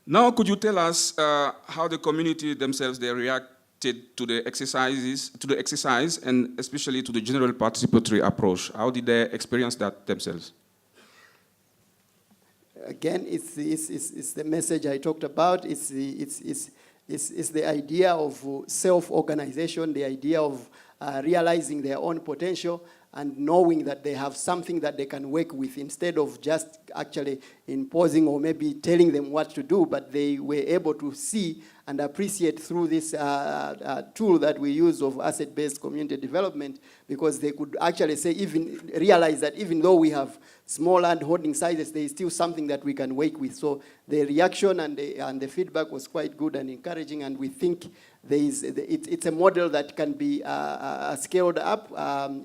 Speaker 1: Now, could you tell us how the community themselves, they reacted to the exercise, and especially to the general participatory approach? How did they experience that themselves?
Speaker 19: Again, it's the message I talked about. It's the idea of self-organization, the idea of realizing their own potential and knowing that they have something that they can work with, instead of just actually imposing or maybe telling them what to do, but they were able to see and appreciate through this tool that we use of asset-based community development, because they could actually say, even realize that even though we have small land holding sizes, there is still something that we can work with. So the reaction and the feedback was quite good and encouraging, and we think it's a model that can be scaled up,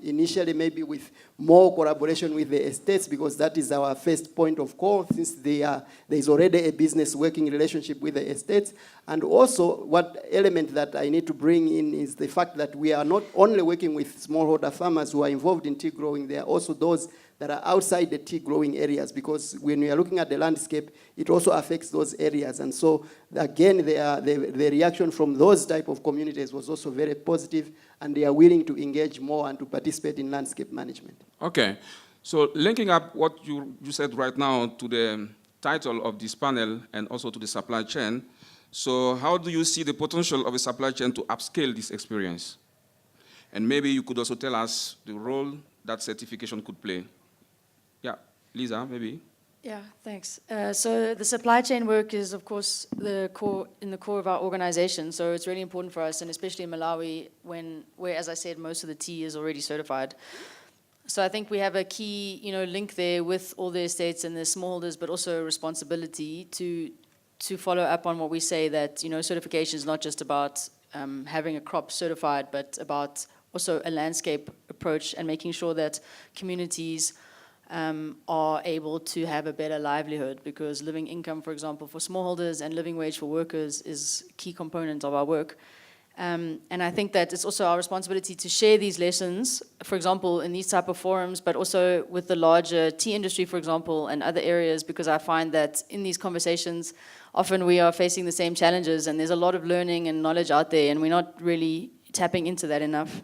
Speaker 19: initially maybe with more collaboration with the estates, because that is our first point of call, since there is already a business working relationship with the estates. And also, what element that I need to bring in is the fact that we are not only working with smallholder farmers who are involved in tea growing, there are also those that are outside the tea growing areas, because when we are looking at the landscape, it also affects those areas. And so again, the reaction from those type of communities was also very positive, and they are willing to engage more and to participate in landscape management.
Speaker 1: Okay, so linking up what you said right now to the title of this panel and also to the supply chain, so how do you see the potential of a supply chain to upscale this experience? And maybe you could also tell us the role that certification could play. Yeah, Lisa, maybe.
Speaker 18: Yeah, thanks. So the supply chain work is, of course, in the core of our organization. So it's really important for us, and especially in Malawi, where, as I said, most of the tea is already certified. So I think we have a key, link there with all the estates and the smallholders, but also a responsibility to follow up on what we say, that certification is not just about having a crop certified, but about also a landscape approach and making sure that communities are able to have a better livelihood, because living income, for example, for smallholders and living wage for workers is a key component of our work. And I think that it's also our responsibility to share these lessons, for example, in these type of forums, but also with the larger tea industry, for example, and other areas, because I find that in these conversations, often we are facing the same challenges, and there's a lot of learning and knowledge out there, and we're not really tapping into that enough.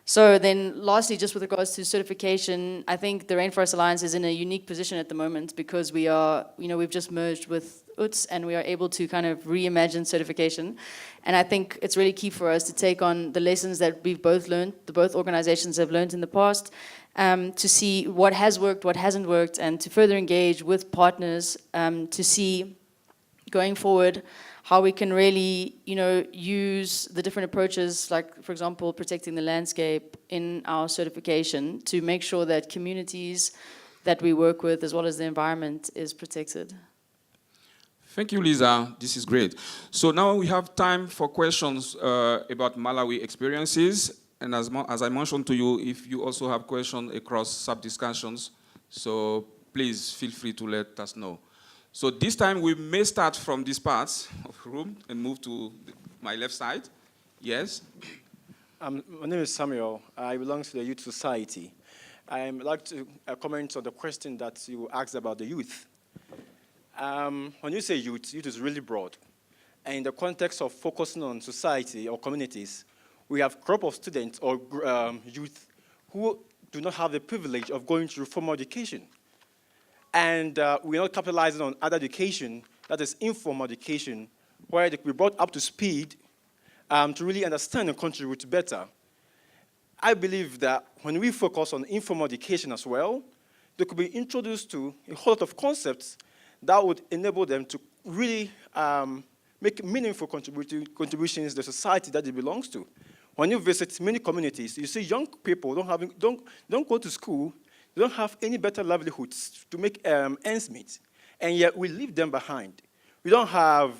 Speaker 18: So then lastly, just with regards to certification, I think the Rainforest Alliance is in a unique position at the moment, because we are, we've just merged with UTS, and we are able to kind of reimagine certification. And I think it's really key for us to take on the lessons that we've both learned, both organizations have learned in the past, to see what has worked, what hasn't worked, and to further engage with partners to see going forward how we can really, use the different approaches, like, for example, protecting the landscape in our certification, to make sure that communities that we work with, as well as the environment, is protected.
Speaker 1: Thank you, Lisa. This is great. So now we have time for questions about Malawi experiences. And as I mentioned to you, if you also have questions across sub-discussions, so please feel free to let us know. So this time we may start from this part of the room and move to my left side. Yes?
Speaker 20: My name is Samuel. I belong to the Youth Society. I'd like to comment on the question that you asked about the youth. When you say youth, youth is really broad. And in the context of focusing on society or communities, we have a group of students or youth who do not have the privilege of going through formal education. And we're not capitalizing on other education, that is informal education, where they can be brought up to speed to really understand and contribute better. I believe that when we focus on informal education as well, they could be introduced to a whole lot of concepts that would enable them to really make meaningful contributions to the society that it belongs to. When you visit many communities, you see young people don't go to school, they don't have any better livelihoods to make ends meet, and yet we leave them behind. We don't have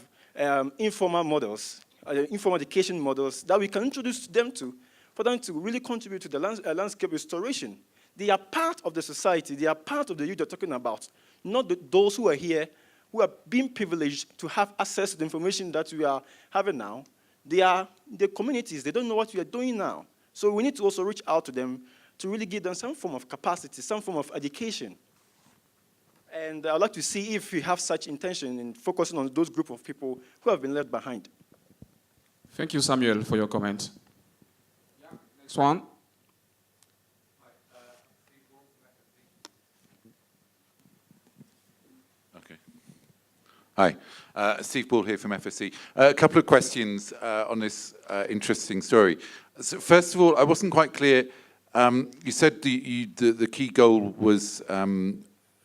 Speaker 20: informal models, informal education models that we can introduce them to, for them to really contribute to the landscape restoration. They are part of the society, they are part of the youth you're talking about, not those who are here, who are being privileged to have access to the information that we are having now. They are the communities, they don't know what we are doing now. So we need to also reach out to them to really give them some form of capacity, some form of education. And I'd like to see if we have such intention in focusing on those group of people who have been left behind.
Speaker 1: Thank you, Samuel, for your comment. Next one.
Speaker 21: Hi, Steve Ball here from FSC. A couple of questions on this interesting story. So first of all, I wasn't quite clear. You said the key goal was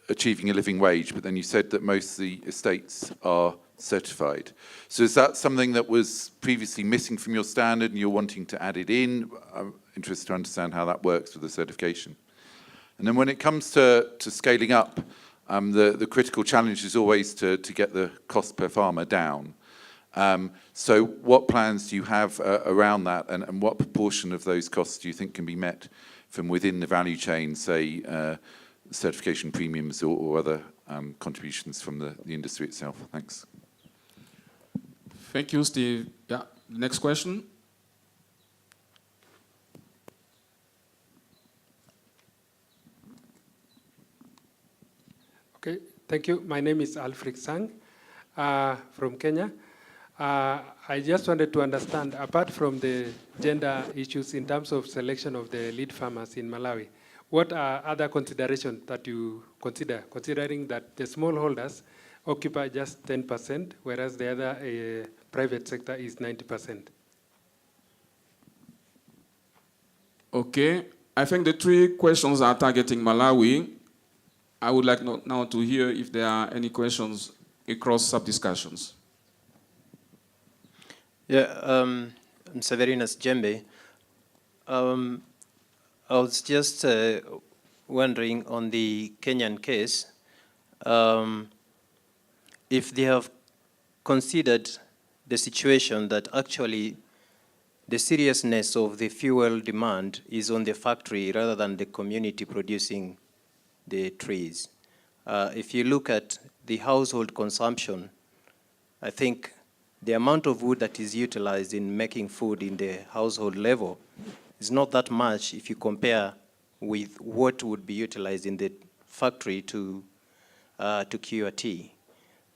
Speaker 21: achieving a living wage, but then you said that most of the estates are certified. So is that something that was previously missing from your standard and you're wanting to add it in? I'm interested to understand how that works with the certification. And then when it comes to scaling up, the critical challenge is always to get the cost per farmer down. So what plans do you have around that, and what proportion of those costs do you think can be met from within the value chain, say certification premiums or other contributions from the industry itself? Thanks.
Speaker 1: Thank you, Steve. Yeah, next question.
Speaker 22: Okay, thank you. My name is Alfred Sang from Kenya. I just wanted to understand, apart from the gender issues in terms of selection of the lead farmers in Malawi, what are other considerations that you consider, considering that the smallholders occupy just 10%, whereas the other private sector is 90%?
Speaker 1: Okay, I think the three questions are targeting Malawi. I would like now to hear if there are any questions across sub-discussions.
Speaker 5: Yeah, I'm Severinus Jembe. I was just wondering on the Kenyan case, if they have considered the situation that actually the seriousness of the fuel demand is on the factory rather than the community producing the trees. If you look at the household consumption, I think the amount of wood that is utilized in making food in the household level is not that much if you compare with what would be utilized in the factory to cure tea.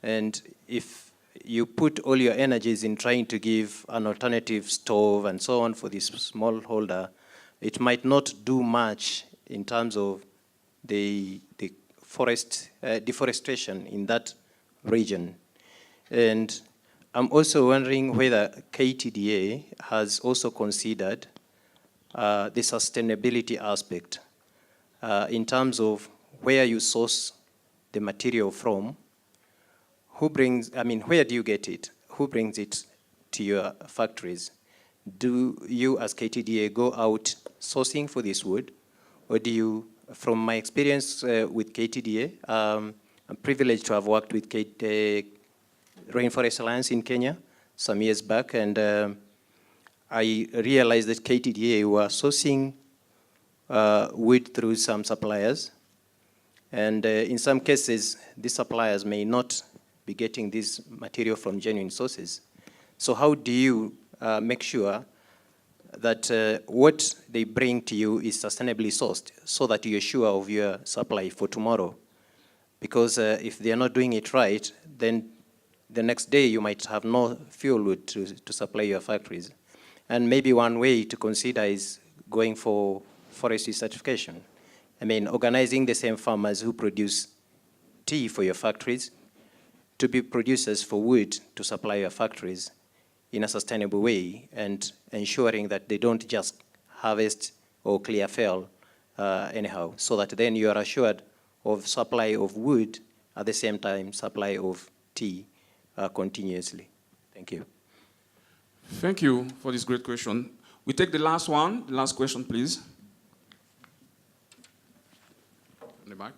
Speaker 5: And if you put all your energies in trying to give an alternative stove and so on for this smallholder, it might not do much in terms of the forest deforestation in that region. And I'm also wondering whether KTDA has also considered the sustainability aspect in terms of where you source the material from, where do you get it? Who brings it to your factories? Do you as KTDA go out sourcing for this wood, or do you, from my experience with KTDA, I'm privileged to have worked with Rainforest Alliance in Kenya some years back, and I realized that KTDA were sourcing wood through some suppliers, and in some cases, these suppliers may not be getting this material from genuine sources. So how do you make sure that what they bring to you is sustainably sourced so that you're sure of your supply for tomorrow? Because if they're not doing it right, then the next day you might have no fuel wood to supply your factories. And maybe one way to consider is going for forestry certification. I mean, organizing the same farmers who produce tea for your factories to be producers for wood to supply your factories in a sustainable way, and ensuring that they don't just harvest or clear fell anyhow, so that then you are assured of supply of wood, at the same time supply of tea continuously? Thank you.
Speaker 1: Thank you for this great question. We take the last one. The last question, please. In the back.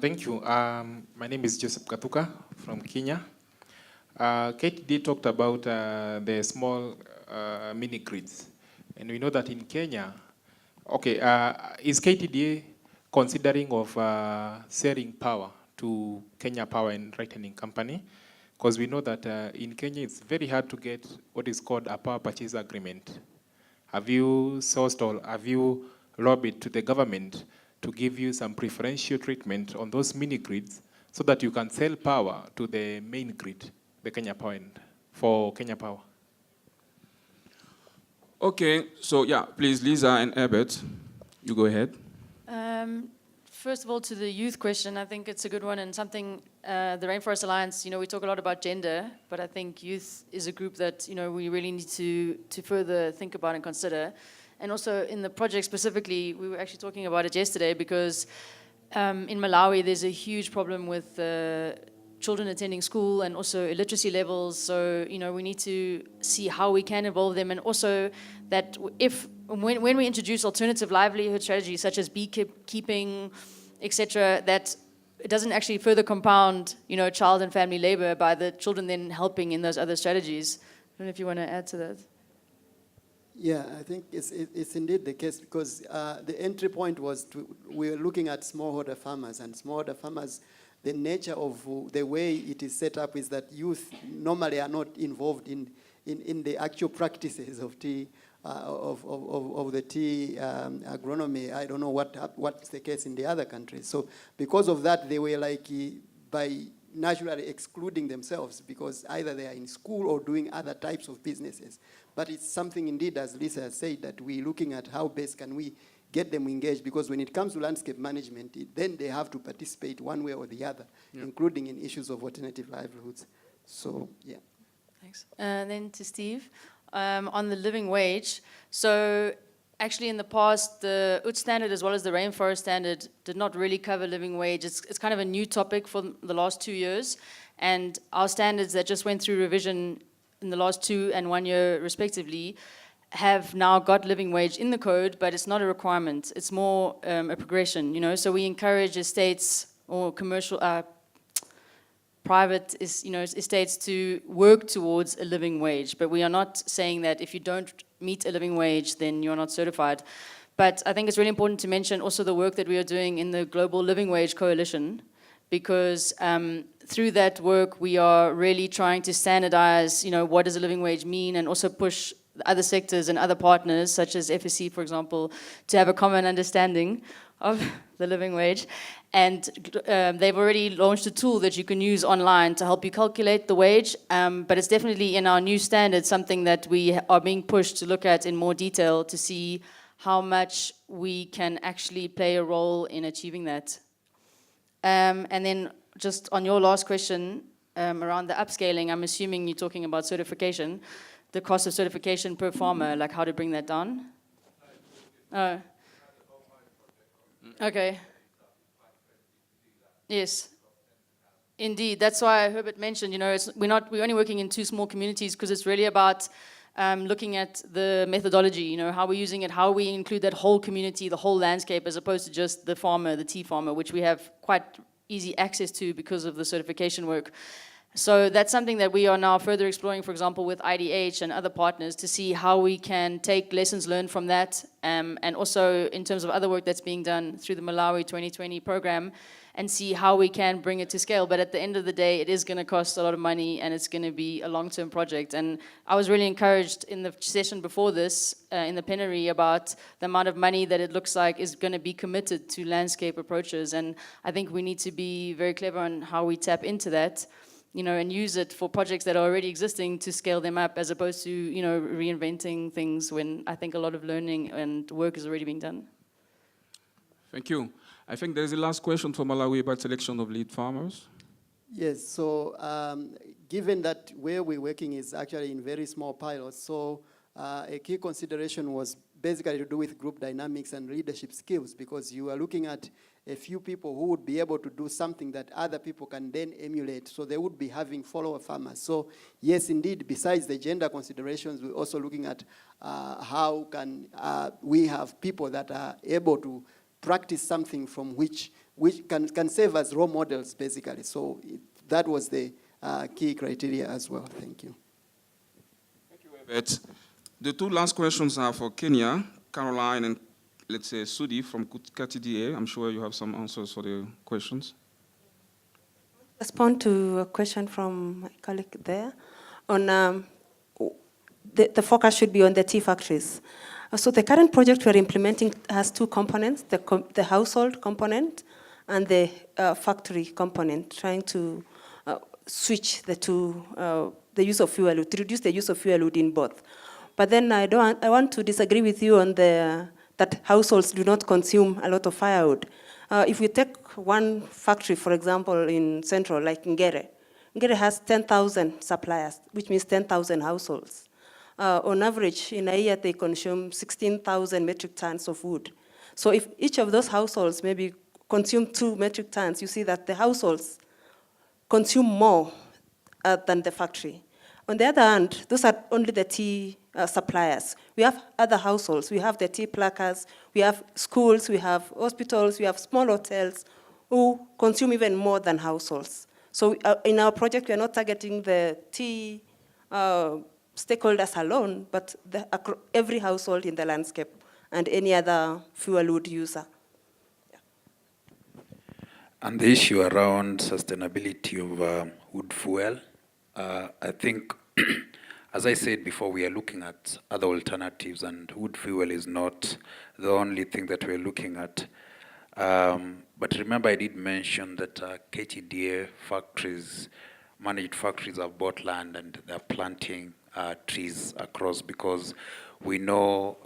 Speaker 6: Thank you. My name is Joseph Katuka from Kenya. KTD talked about the small mini grids. And we know that in Kenya, is KTDA considering of selling power to Kenya Power and Lightning Company? Because we know that in Kenya it's very hard to get what is called a power purchase agreement. Have you sourced or have you lobbied to the government to give you some preferential treatment on those mini grids so that you can sell power to the main grid, the Kenya Power, for Kenya Power?
Speaker 1: Okay, so yeah, please, Lisa and Herbert, you go ahead.
Speaker 18: First of all, to the youth question, I think it's a good one and something, the Rainforest Alliance, we talk a lot about gender, but I think youth is a group that, we really need to further think about and consider. And also in the project specifically, we were actually talking about it yesterday because in Malawi, there's a huge problem with children attending school and also illiteracy levels. So, we need to see how we can involve them. And also that when we introduce alternative livelihood strategies such as beekeeping, etc., that it doesn't actually further compound, child and family labor by the children then helping in those other strategies. I don't know if you want to add to that.
Speaker 19: Yeah, I think it's indeed the case because the entry point was we were looking at smallholder farmers, and smallholder farmers, the nature of the way it is set up is that youth normally are not involved in the actual practices of tea, of the tea agronomy. I don't know what's the case in the other countries. So because of that, they were like by naturally excluding themselves because either they are in school or doing other types of businesses. But it's something indeed, as Lisa has said, that we're looking at how best can we get them engaged, because when it comes to landscape management, then they have to participate one way or the other, including in issues of alternative livelihoods. So, yeah.
Speaker 18: Thanks. And then to Steve, on the living wage. So actually in the past, the UT standard as well as the rainforest standard did not really cover living wage. It's kind of a new topic for the last 2 years. And our standards that just went through revision in the last 2 and 1 year respectively have now got living wage in the code, but it's not a requirement. It's more a progression, So we encourage estates or commercial, private estates to work towards a living wage. But we are not saying that if you don't meet a living wage, then you're not certified. But I think it's really important to mention also the work that we are doing in the Global Living Wage Coalition, because through that work, we are really trying to standardize, what does a living wage mean, and also push other sectors and other partners, such as FSC, for example, to have a common understanding of the living wage. And they've already launched a tool that you can use online to help you calculate the wage, but it's definitely in our new standards something that we are being pushed to look at in more detail to see how much we can actually play a role in achieving that. And then just on your last question around the upscaling, I'm assuming you're talking about certification, the cost of certification per farmer, like how to bring that down? Oh. Okay. Yes. Indeed, that's why Herbert mentioned, we're only working in 2 small communities because it's really about looking at the methodology, how we're using it, how we include that whole community, the whole landscape, as opposed to just the farmer, the tea farmer, which we have quite easy access to because of the certification work. So that's something that we are now further exploring, for example, with IDH and other partners to see how we can take lessons learned from that, and also in terms of other work that's being done through the Malawi 2020 program, and see how we can bring it to scale. But at the end of the day, it is going to cost a lot of money, and it's going to be a long-term project. And I was really encouraged in the session before this, in the plenary, about the amount of money that it looks like is going to be committed to landscape approaches. And I think we need to be very clever on how we tap into that, and use it for projects that are already existing to scale them up, as opposed to, reinventing things when I think a lot of learning and work is already being done.
Speaker 1: Thank you. I think there's a last question for Malawi about selection of lead farmers.
Speaker 19: Yes, so given that where we're working is actually in very small pilots, so a key consideration was basically to do with group dynamics and leadership skills, because you are looking at a few people who would be able to do something that other people can then emulate. So they would be having follower farmers. So yes, indeed, besides the gender considerations, we're also looking at how can we have people that are able to practice something from which can serve as role models, basically. So that was the key criteria as well. Thank you.
Speaker 1: Thank you, Herbert. The two last questions are for Kenya, Caroline and let's say Sudi from KTDA. I'm sure you have some answers for the questions.
Speaker 9: Respond to a question from my colleague there on the focus should be on the tea factories. So the current project we're implementing has two components, the household component and the factory component, trying to switch the two, the use of fuel wood, to reduce the use of fuel wood in both. But then I want to disagree with you on that households do not consume a lot of firewood. If we take one factory, for example, in Central, like Ngere has 10,000 suppliers, which means 10,000 households. On average, in a year, they consume 16,000 metric tons of wood. So if each of those households maybe consume 2 metric tons, you see that the households consume more than the factory. On the other hand, those are only the tea suppliers. We have other households. We have the tea pluckers, we have schools, we have hospitals, we have small hotels who consume even more than households. So in our project, we are not targeting the tea stakeholders alone, but every household in the landscape and any other fuel wood user.
Speaker 11: And the issue around sustainability of wood fuel, I think, as I said before, we are looking at other alternatives, and wood fuel is not the only thing that we're looking at. But remember, I did mention that KTDA factories, managed factories, have bought land and they're planting trees across, because we know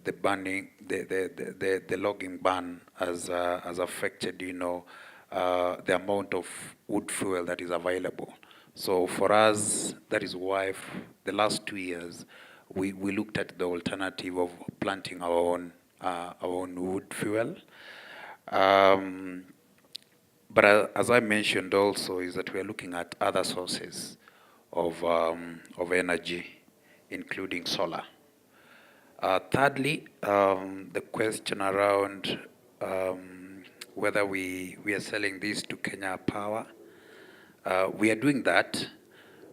Speaker 11: the banning, the logging ban has affected, the amount of wood fuel that is available. So for us, that is why the last 2 years, we looked at the alternative of planting our own wood fuel. But as I mentioned also, is that we are looking at other sources of energy, including solar. Thirdly, the question around whether we are selling this to Kenya Power. We are doing that,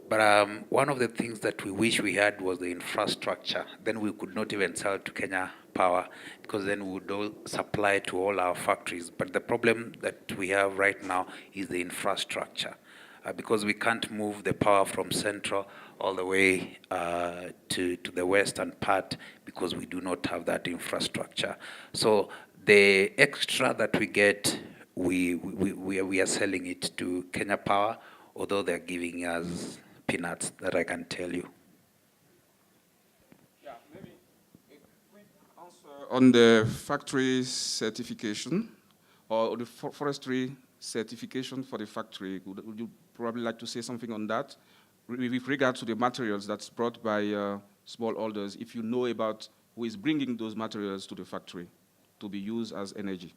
Speaker 11: but one of the things that we wish we had was the infrastructure. Then we could not even sell to Kenya Power, because then we would all supply to all our factories. But the problem that we have right now is the infrastructure, because we can't move the power from Central all the way to the western part, because we do not have that infrastructure. So the extra that we get, we are selling it to Kenya Power, although they're giving us peanuts, that I can tell you.
Speaker 1: Yeah, maybe a quick answer on the factory certification or the forestry certification for the factory. Would you probably like to say something on that with regard to the materials that's brought by smallholders, if you know about who is bringing those materials to the factory to be used as energy?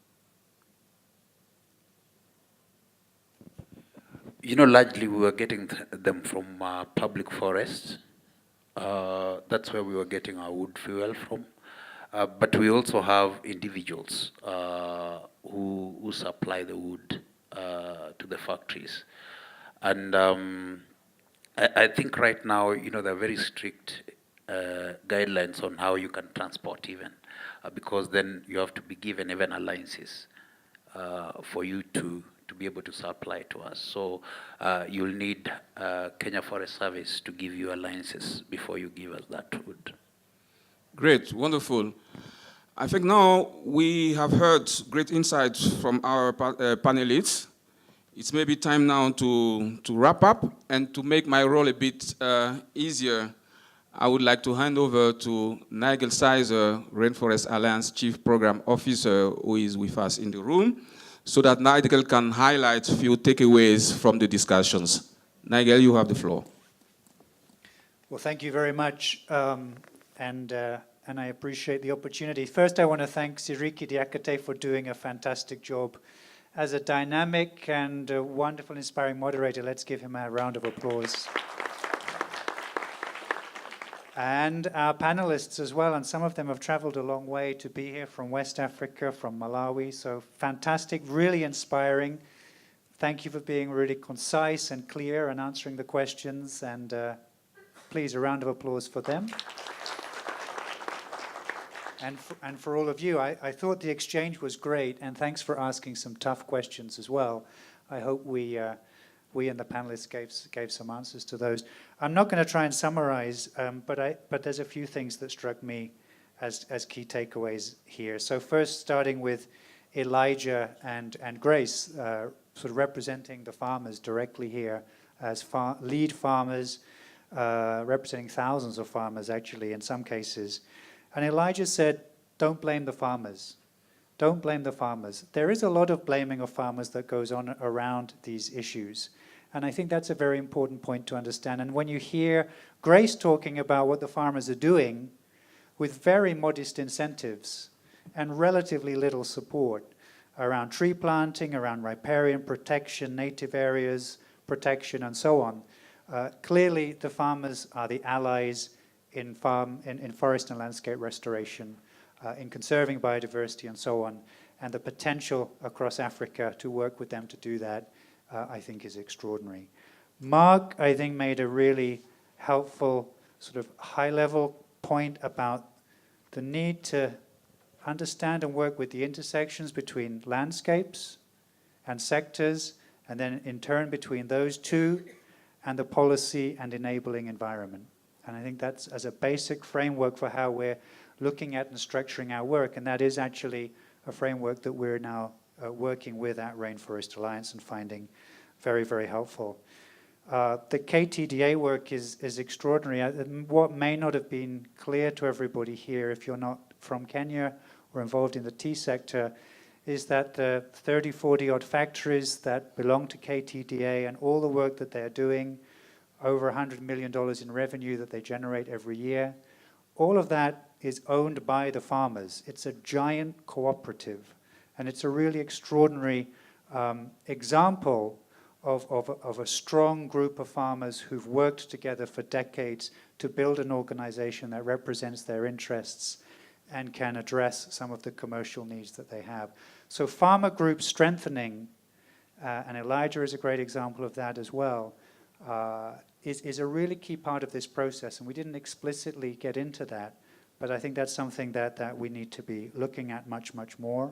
Speaker 11: Largely we were getting them from public forests. That's where we were getting our wood fuel from. But we also have individuals who supply the wood to the factories. And I think right now, there are very strict guidelines on how you can transport even, because then you have to be given even alliances for you to be able to supply to us. So you'll need Kenya Forest Service to give you alliances before you give us that wood.
Speaker 1: Great, wonderful. I think now we have heard great insights from our panelists. It's maybe time now to wrap up, and to make my role a bit easier, I would like to hand over to Nigel Sizer, Rainforest Alliance Chief Program Officer, who is with us in the room, so that Nigel can highlight a few takeaways from the discussions. Nigel, you have the floor.
Speaker 7: Well, thank you very much. And and I appreciate the opportunity. First, I want to thank Siriki Diakate for doing a fantastic job. As a dynamic and wonderful, inspiring moderator, let's give him a round of applause. And our panelists as well, and some of them have traveled a long way to be here from West Africa, from Malawi, so fantastic, really inspiring. Thank you for being really concise and clear and answering the questions, and please, a round of applause for them. And for all of you, I thought the exchange was great, and thanks for asking some tough questions as well. I hope we and the panelists gave some answers to those. I'm not going to try and summarize, but there's a few things that struck me as key takeaways here. So first, starting with Elijah and Grace, sort of representing the farmers directly here as lead farmers, representing thousands of farmers actually in some cases. And Elijah said, don't blame the farmers. Don't blame the farmers. There is a lot of blaming of farmers that goes on around these issues. And I think that's a very important point to understand. And when you hear Grace talking about what the farmers are doing with very modest incentives and relatively little support around tree planting, around riparian protection, native areas protection, and so on, clearly the farmers are the allies in forest and landscape restoration, in conserving biodiversity and so on, and the potential across Africa to work with them to do that, I think is extraordinary. Mark, I think, made a really helpful sort of high-level point about the need to understand and work with the intersections between landscapes and sectors, and then in turn between those two and the policy and enabling environment. And I think that's as a basic framework for how we're looking at and structuring our work, and that is actually a framework that we're now working with at Rainforest Alliance and finding very, very helpful. The KTDA work is extraordinary. What may not have been clear to everybody here, if you're not from Kenya or involved in the tea sector, is that the 30, 40 odd factories that belong to KTDA and all the work that they're doing, over $100 million in revenue that they generate every year, all of that is owned by the farmers. It's a giant cooperative, and it's a really extraordinary example of a strong group of farmers who've worked together for decades to build an organization that represents their interests and can address some of the commercial needs that they have. So farmer group strengthening, and Elijah is a great example of that as well, is a really key part of this process. And we didn't explicitly get into that, but I think that's something that we need to be looking at much, much more.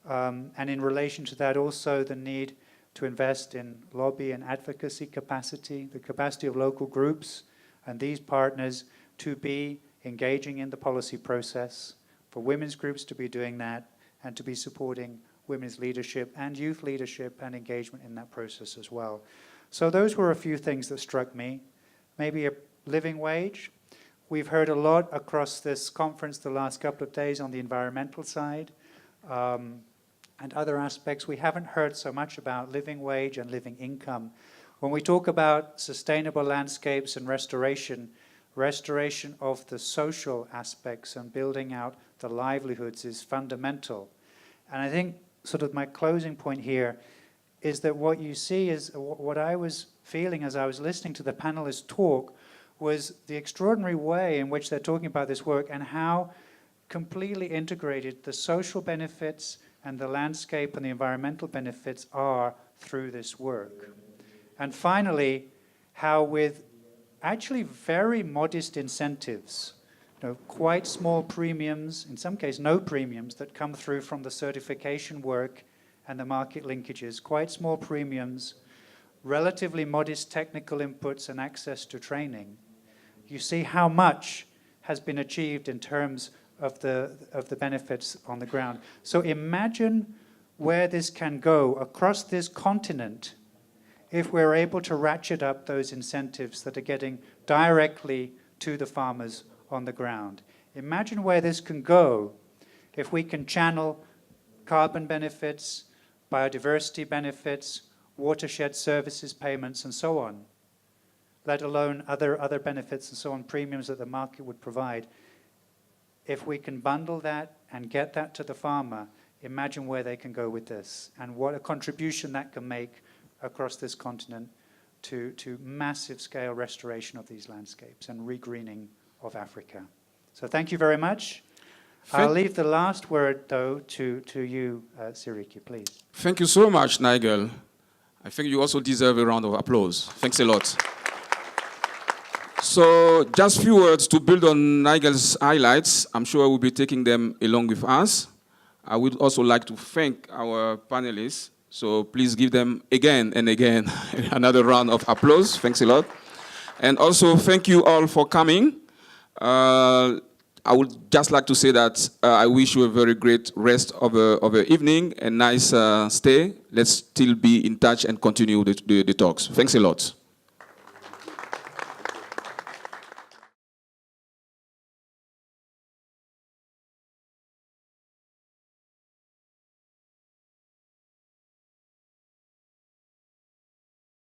Speaker 7: And in relation to that also the need to invest in lobby and advocacy capacity, the capacity of local groups and these partners to be engaging in the policy process, for women's groups to be doing that, and to be supporting women's leadership and youth leadership and engagement in that process as well. So those were a few things that struck me. Maybe a living wage. We've heard a lot across this conference the last couple of days on the environmental side and other aspects. We haven't heard so much about living wage and living income. When we talk about sustainable landscapes and restoration of the social aspects and building out the livelihoods is fundamental. And I think sort of my closing point here is that what you see is what I was feeling as I was listening to the panelists talk was the extraordinary way in which they're talking about this work and how completely integrated the social benefits and the landscape and the environmental benefits are through this work. And finally, how with actually very modest incentives, quite small premiums, in some cases no premiums, that come through from the certification work and the market linkages, quite small premiums, relatively modest technical inputs and access to training. You see how much has been achieved in terms of the benefits on the ground. So imagine where this can go across this continent if we're able to ratchet up those incentives that are getting directly to the farmers on the ground. Imagine where this can go if we can channel carbon benefits, biodiversity benefits, watershed services payments, and so on, let alone other benefits and so on, premiums that the market would provide. If we can bundle that and get that to the farmer, imagine where they can go with this and what a contribution that can make across this continent to massive scale restoration of these landscapes and regreening of Africa. So thank you very much. I'll leave the last word, though, to you, Siriki, please.
Speaker 1: Thank you so much, Nigel. I think you also deserve a round of applause. Thanks a lot. So just a few words to build on Nigel's highlights. I'm sure we'll be taking them along with us. I would also like to thank our panelists. So please give them again and again another round of applause. Thanks a lot. And also thank you all for coming. I would just like to say that I wish you a very great rest of the evening and nice stay. Let's still be in touch and continue the talks. Thanks a lot.